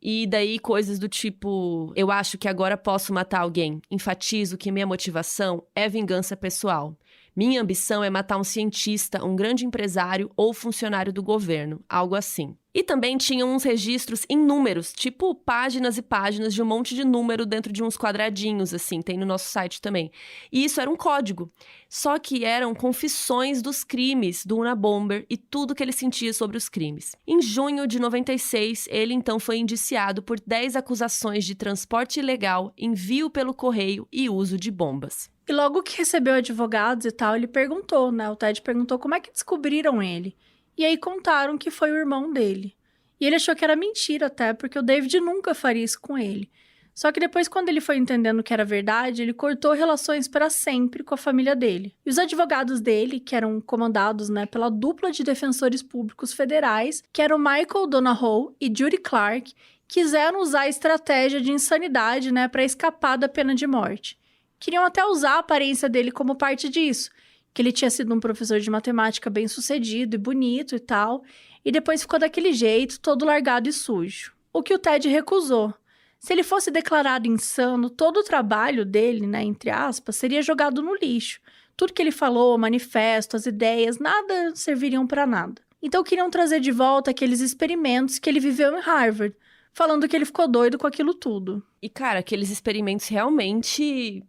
E daí coisas do tipo, eu acho que agora posso matar alguém. Enfatizo que minha motivação é vingança pessoal. Minha ambição é matar um cientista, um grande empresário ou funcionário do governo, algo assim. E também tinham uns registros em números, tipo páginas e páginas de um monte de número dentro de uns quadradinhos, assim, tem no nosso site também. E isso era um código, só que eram confissões dos crimes do Unabomber e tudo que ele sentia sobre os crimes. Em junho de 96, ele então foi indiciado por 10 acusações de transporte ilegal, envio pelo correio e uso de bombas. E logo que recebeu advogados e tal, ele perguntou, né? O Ted perguntou como é que descobriram ele. E aí contaram que foi o irmão dele. E ele achou que era mentira até, porque o David nunca faria isso com ele. Só que depois, quando ele foi entendendo que era verdade, ele cortou relações para sempre com a família dele. E os advogados dele, que eram comandados, né, pela dupla de defensores públicos federais, que eram Michael Donahoe e Judy Clark, quiseram usar a estratégia de insanidade, né, para escapar da pena de morte. Queriam até usar a aparência dele como parte disso, que ele tinha sido um professor de matemática bem-sucedido e bonito e tal, e depois ficou daquele jeito, todo largado e sujo. O que o Ted recusou. Se ele fosse declarado insano, todo o trabalho dele, né, entre aspas, seria jogado no lixo. Tudo que ele falou, o manifesto, as ideias, nada serviriam para nada. Então queriam trazer de volta aqueles experimentos que ele viveu em Harvard, falando que ele ficou doido com aquilo tudo. E, cara, aqueles experimentos realmente...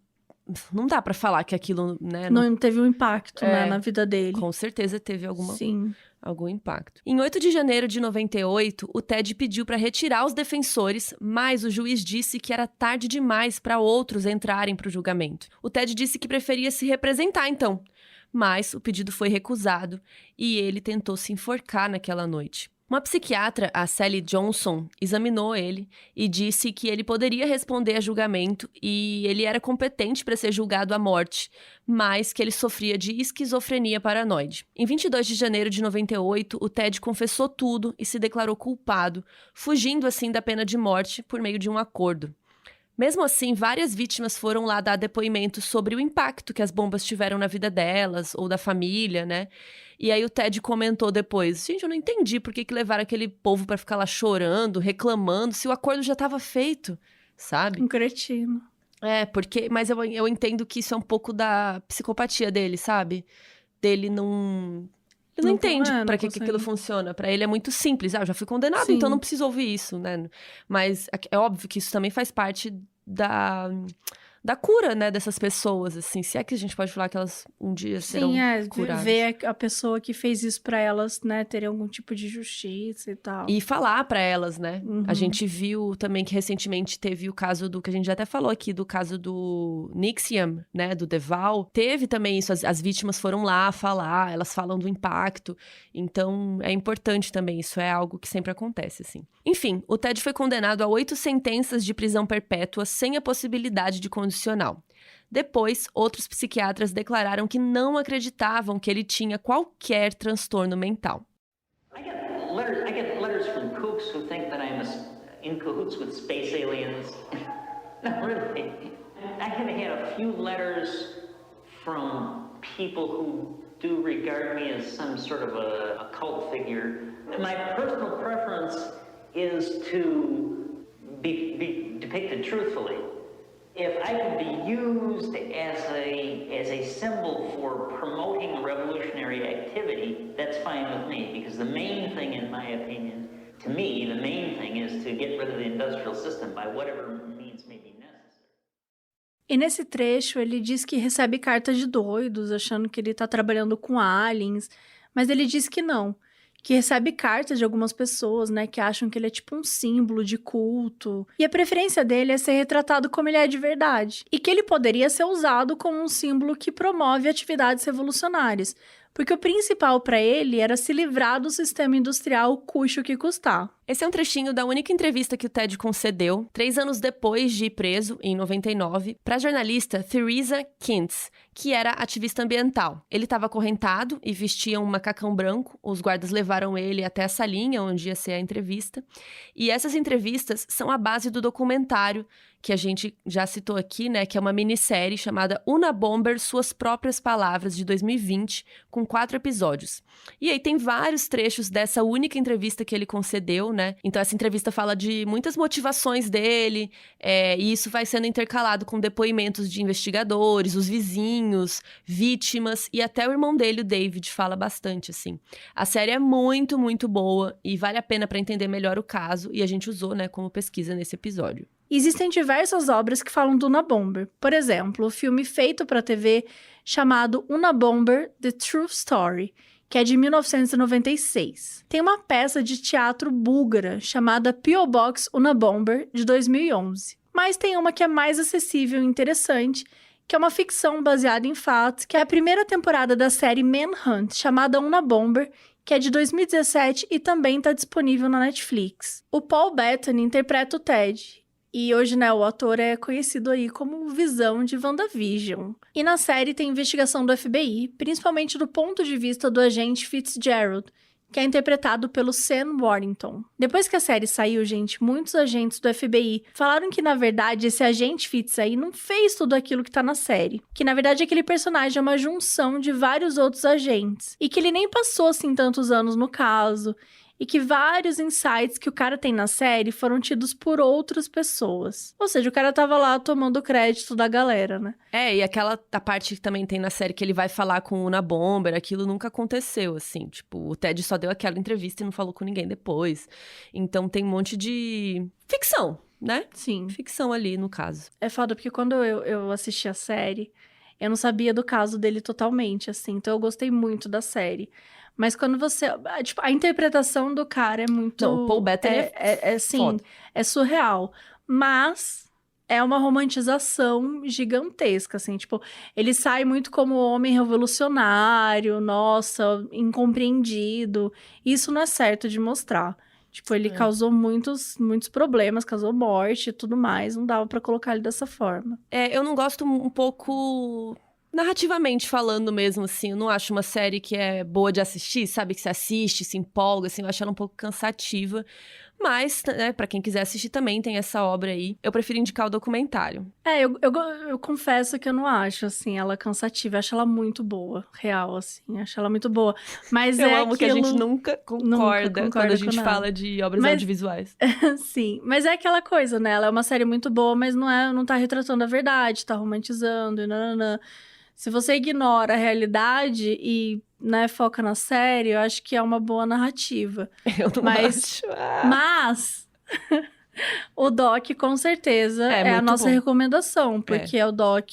Não dá pra falar que aquilo, né... Não teve um impacto, né, na vida dele. Com certeza teve Sim. algum impacto. Em 8 de janeiro de 98, o Ted pediu para retirar os defensores, mas o juiz disse que era tarde demais para outros entrarem para o julgamento. O Ted disse que preferia se representar, então. Mas o pedido foi recusado e ele tentou se enforcar naquela noite. Uma psiquiatra, a Sally Johnson, examinou ele e disse que ele poderia responder a julgamento e ele era competente para ser julgado à morte, mas que ele sofria de esquizofrenia paranoide. Em 22 de janeiro de 98, o Ted confessou tudo e se declarou culpado, fugindo assim da pena de morte por meio de um acordo. Mesmo assim, várias vítimas foram lá dar depoimentos sobre o impacto que as bombas tiveram na vida delas ou da família, né? E aí o Ted comentou depois, gente, eu não entendi por que levaram aquele povo pra ficar lá chorando, reclamando, se o acordo já estava feito, sabe? Um cretino. Mas eu entendo que isso é um pouco da psicopatia dele, sabe? Dele não... Ele não entende pra que aquilo funciona. Pra ele é muito simples. Eu já fui condenado, Sim. então não preciso ouvir isso, né? Mas é óbvio que isso também faz parte da cura, né, dessas pessoas, assim. Se é que a gente pode falar que elas um dia serão curadas. Ver a pessoa que fez isso pra elas, né, terem algum tipo de justiça e tal. E falar pra elas, né? Uhum. A gente viu também que recentemente teve o caso do, que a gente já até falou aqui, do caso do Nixiam, né, do Deval. Teve também isso, as vítimas foram lá falar, elas falam do impacto. Então, é importante também, isso é algo que sempre acontece, assim. Enfim, o Ted foi condenado a 8 sentenças de prisão perpétua sem a possibilidade de condicional. Depois, outros psiquiatras declararam que não acreditavam que ele tinha qualquer transtorno mental. I get letters from kooks who think that I'm in cahoots with space aliens. No, really. I have had a few letters from people who do regard me as some sort of a cult figure. My personal preference is to be depicted truthfully. If I could be used as a symbol for promoting revolutionary activity, that's fine with me, because the main thing, in my opinion, to me, the main thing is to get rid of the industrial system by whatever means may be necessary. E nesse trecho, ele diz que recebe cartas de doidos, achando que ele tá trabalhando com aliens, mas ele diz que não. Que recebe cartas de algumas pessoas, né, que acham que ele é tipo um símbolo de culto. E a preferência dele é ser retratado como ele é de verdade. E que ele poderia ser usado como um símbolo que promove atividades revolucionárias. Porque o principal para ele era se livrar do sistema industrial, custe o que custar. Esse é um trechinho da única entrevista que o Ted concedeu, 3 anos depois de ir preso, em 99, para a jornalista Theresa Kintz, que era ativista ambiental. Ele estava acorrentado e vestia um macacão branco. Os guardas levaram ele até a salinha onde ia ser a entrevista. E essas entrevistas são a base do documentário que a gente já citou aqui, né, que é uma minissérie chamada Unabomber, Suas Próprias Palavras, de 2020, com 4 episódios. E aí tem vários trechos dessa única entrevista que ele concedeu, né? Então essa entrevista fala de muitas motivações dele, e isso vai sendo intercalado com depoimentos de investigadores, os vizinhos, vítimas, e até o irmão dele, o David, fala bastante, assim. A série é muito, muito boa e vale a pena para entender melhor o caso, e a gente usou, né, como pesquisa nesse episódio. Existem diversas obras que falam do Unabomber. Por exemplo, o filme feito para TV chamado Unabomber, The True Story, que é de 1996. Tem uma peça de teatro búlgara chamada P.O. Box Unabomber, de 2011. Mas tem uma que é mais acessível e interessante, que é uma ficção baseada em fatos, que é a primeira temporada da série Manhunt, chamada Unabomber, que é de 2017 e também está disponível na Netflix. O Paul Bettany interpreta o Ted. E hoje, né, o ator é conhecido aí como Visão de WandaVision. E na série tem investigação do FBI, principalmente do ponto de vista do agente Fitzgerald, que é interpretado pelo Sam Worthington. Depois que a série saiu, gente, muitos agentes do FBI falaram que, na verdade, esse agente Fitz aí não fez tudo aquilo que tá na série. Que, na verdade, aquele personagem é uma junção de vários outros agentes. E que ele nem passou, assim, tantos anos no caso. E que vários insights que o cara tem na série foram tidos por outras pessoas. Ou seja, o cara tava lá tomando crédito da galera, né? E a parte que também tem na série que ele vai falar com o Una Bomber, aquilo nunca aconteceu, assim. Tipo, o Ted só deu aquela entrevista e não falou com ninguém depois. Então tem um monte de ficção, né? Sim. Ficção ali, no caso. É foda, porque quando eu assisti a série, eu não sabia do caso dele totalmente, assim. Então eu gostei muito da série. Mas quando você... Tipo, a interpretação do cara é muito... Não, o Paul Bettany sim, foda. é surreal. Mas é uma romantização gigantesca, assim. Tipo, ele sai muito como homem revolucionário, nossa, incompreendido. Isso não é certo de mostrar. Tipo, ele causou muitos problemas, causou morte e tudo mais. Não dava pra colocar ele dessa forma. Eu não gosto um pouco... Narrativamente falando mesmo, assim, eu não acho uma série que é boa de assistir, sabe? Que você assiste, se empolga, assim, eu acho ela um pouco cansativa. Mas, né, pra quem quiser assistir também, tem essa obra aí. Eu prefiro indicar o documentário. Eu confesso que eu não acho, assim, ela cansativa. Eu acho ela muito boa, real, assim. Acho ela muito boa. Mas eu amo que a gente nunca concorda quando a gente fala de obras audiovisuais. Sim, mas é aquela coisa, né? Ela é uma série muito boa, mas não tá retratando a verdade, tá romantizando e nananã. Se você ignora a realidade e, né, foca na série, eu acho que é uma boa narrativa. Eu não acho. Mas o doc, com certeza, é a nossa recomendação. Porque o doc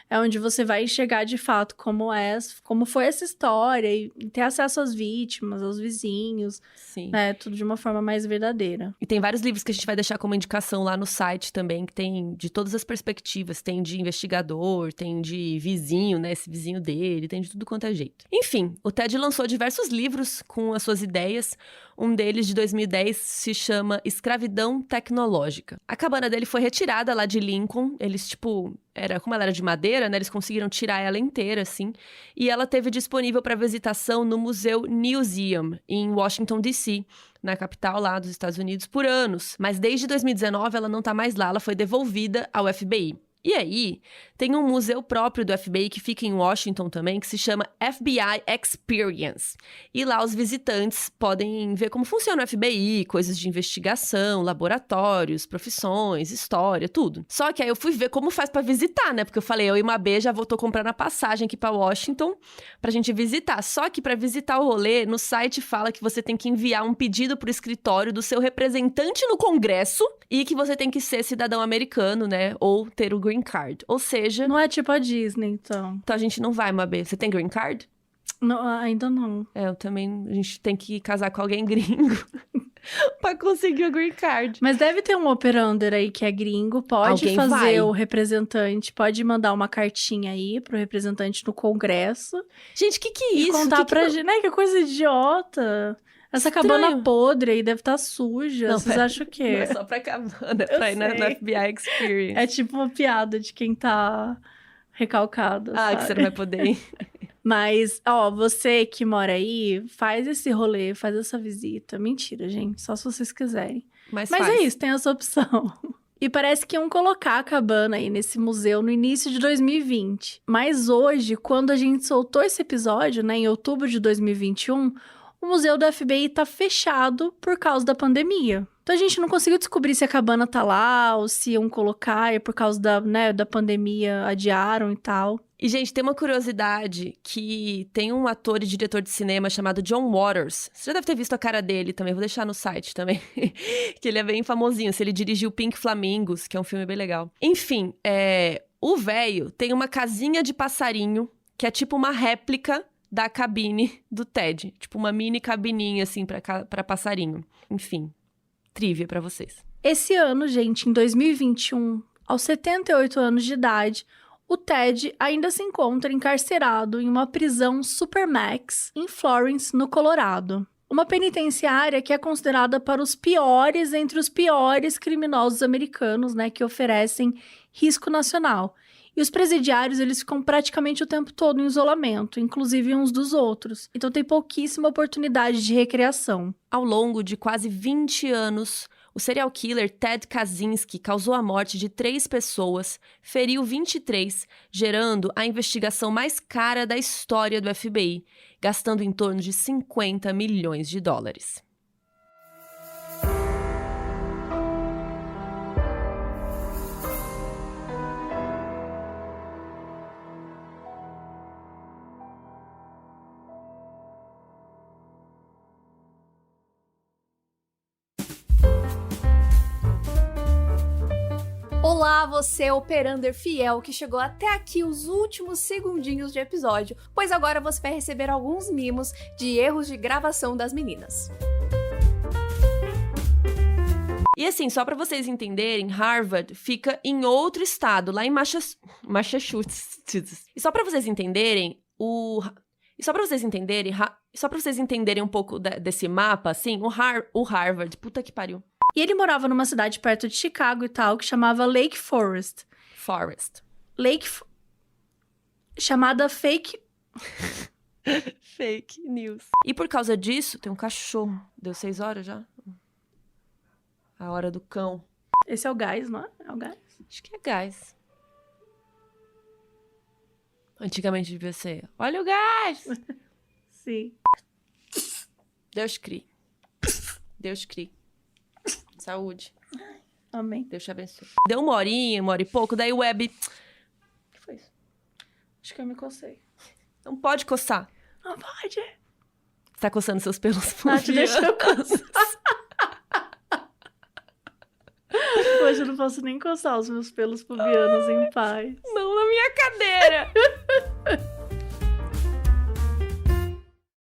é onde você vai enxergar, de fato, como foi essa história. E ter acesso às vítimas, aos vizinhos. Sim. Né, tudo de uma forma mais verdadeira. E tem vários livros que a gente vai deixar como indicação lá no site também, que tem de todas as perspectivas. Tem de investigador, tem de vizinho, né? Esse vizinho dele, tem de tudo quanto é jeito. Enfim, o Ted lançou diversos livros com as suas ideias. Um deles, de 2010, se chama Escravidão Tecnológica. A cabana dele foi retirada lá de Lincoln. Eles, como ela era de madeira, né? Eles conseguiram tirar ela inteira, assim. E ela teve disponível para visitação no Museu Newseum, em Washington, D.C., na capital lá dos Estados Unidos, por anos. Mas desde 2019 ela não tá mais lá, ela foi devolvida ao FBI. E aí, tem um museu próprio do FBI que fica em Washington também, que se chama FBI Experience. E lá os visitantes podem ver como funciona o FBI, coisas de investigação, laboratórios, profissões, história, tudo. Só que aí eu fui ver como faz pra visitar, né? Porque eu falei, eu e Mabê já tô comprando a passagem aqui pra Washington pra gente visitar. Só que pra visitar o rolê, no site fala que você tem que enviar um pedido pro escritório do seu representante no Congresso e que você tem que ser cidadão americano, né? Ou ter o green card. Ou seja... Não é tipo a Disney, então. Então a gente não vai, Mabê. Você tem green card? Não, ainda não. Eu também. A gente tem que casar com alguém gringo pra conseguir o green card. Mas deve ter um operander aí que é gringo. Pode Alguém fazer vai. o representante. Pode mandar uma cartinha aí pro representante no Congresso. Gente, que é isso? E contar pra gente. Né? Que coisa idiota. Essa cabana podre aí deve estar suja. Não, Vocês acham o quê? Não é só pra cabana, é pra ir no FBI Experience. É tipo uma piada de quem tá recalcado. Que você não vai poder ir. Mas, você que mora aí, faz esse rolê, faz essa visita. Mentira, gente. Só se vocês quiserem. Mas é isso, tem essa opção. E parece que iam colocar a cabana aí nesse museu no início de 2020. Mas hoje, quando a gente soltou esse episódio, né, em outubro de 2021... o museu do FBI tá fechado por causa da pandemia. Então a gente não conseguiu descobrir se a cabana tá lá ou se iam colocar e por causa da pandemia adiaram e tal. E, gente, tem uma curiosidade que tem um ator e diretor de cinema chamado John Waters. Você já deve ter visto a cara dele também, vou deixar no site também. Que ele é bem famosinho, ele dirigiu Pink Flamingos, que é um filme bem legal. Enfim, o velho tem uma casinha de passarinho, que é tipo uma réplica da cabine do Ted. Tipo, uma mini cabininha, assim, pra passarinho. Enfim, trivia pra vocês. Esse ano, gente, em 2021, aos 78 anos de idade, o Ted ainda se encontra encarcerado em uma prisão Supermax em Florence, no Colorado. Uma penitenciária que é considerada para os piores entre os piores criminosos americanos, né, que oferecem risco nacional. E os presidiários, eles ficam praticamente o tempo todo em isolamento, inclusive uns dos outros. Então tem pouquíssima oportunidade de recreação. Ao longo de quase 20 anos, o serial killer Ted Kaczynski causou a morte de 3 pessoas, feriu 23, gerando a investigação mais cara da história do FBI, gastando em torno de 50 milhões de dólares. Olá, você operander fiel que chegou até aqui os últimos segundinhos de episódio, pois agora você vai receber alguns mimos de erros de gravação das meninas. E assim, só pra vocês entenderem, Harvard fica em outro estado, lá em Massachusetts. E só pra vocês entenderem, só pra vocês entenderem um pouco desse mapa, assim, o Harvard, puta que pariu. E ele morava numa cidade perto de Chicago e tal, que chamava Lake Forest. Chamada Fake News. E por causa disso, tem um cachorro. Deu 6 horas já? A hora do cão. Esse é o gás, não é? É o gás? Acho que é gás. Antigamente devia ser, olha o gás! Sim. Deus crie. Saúde. Amém. Deus te abençoe. Deu uma hora e pouco, daí o Web... O que foi isso? Acho que eu me cocei. Não pode coçar. Não pode. Você tá coçando seus pelos Nath, deixa eu coçar. Hoje eu não posso nem coçar os meus pelos pubianos em paz. Não na minha cadeira.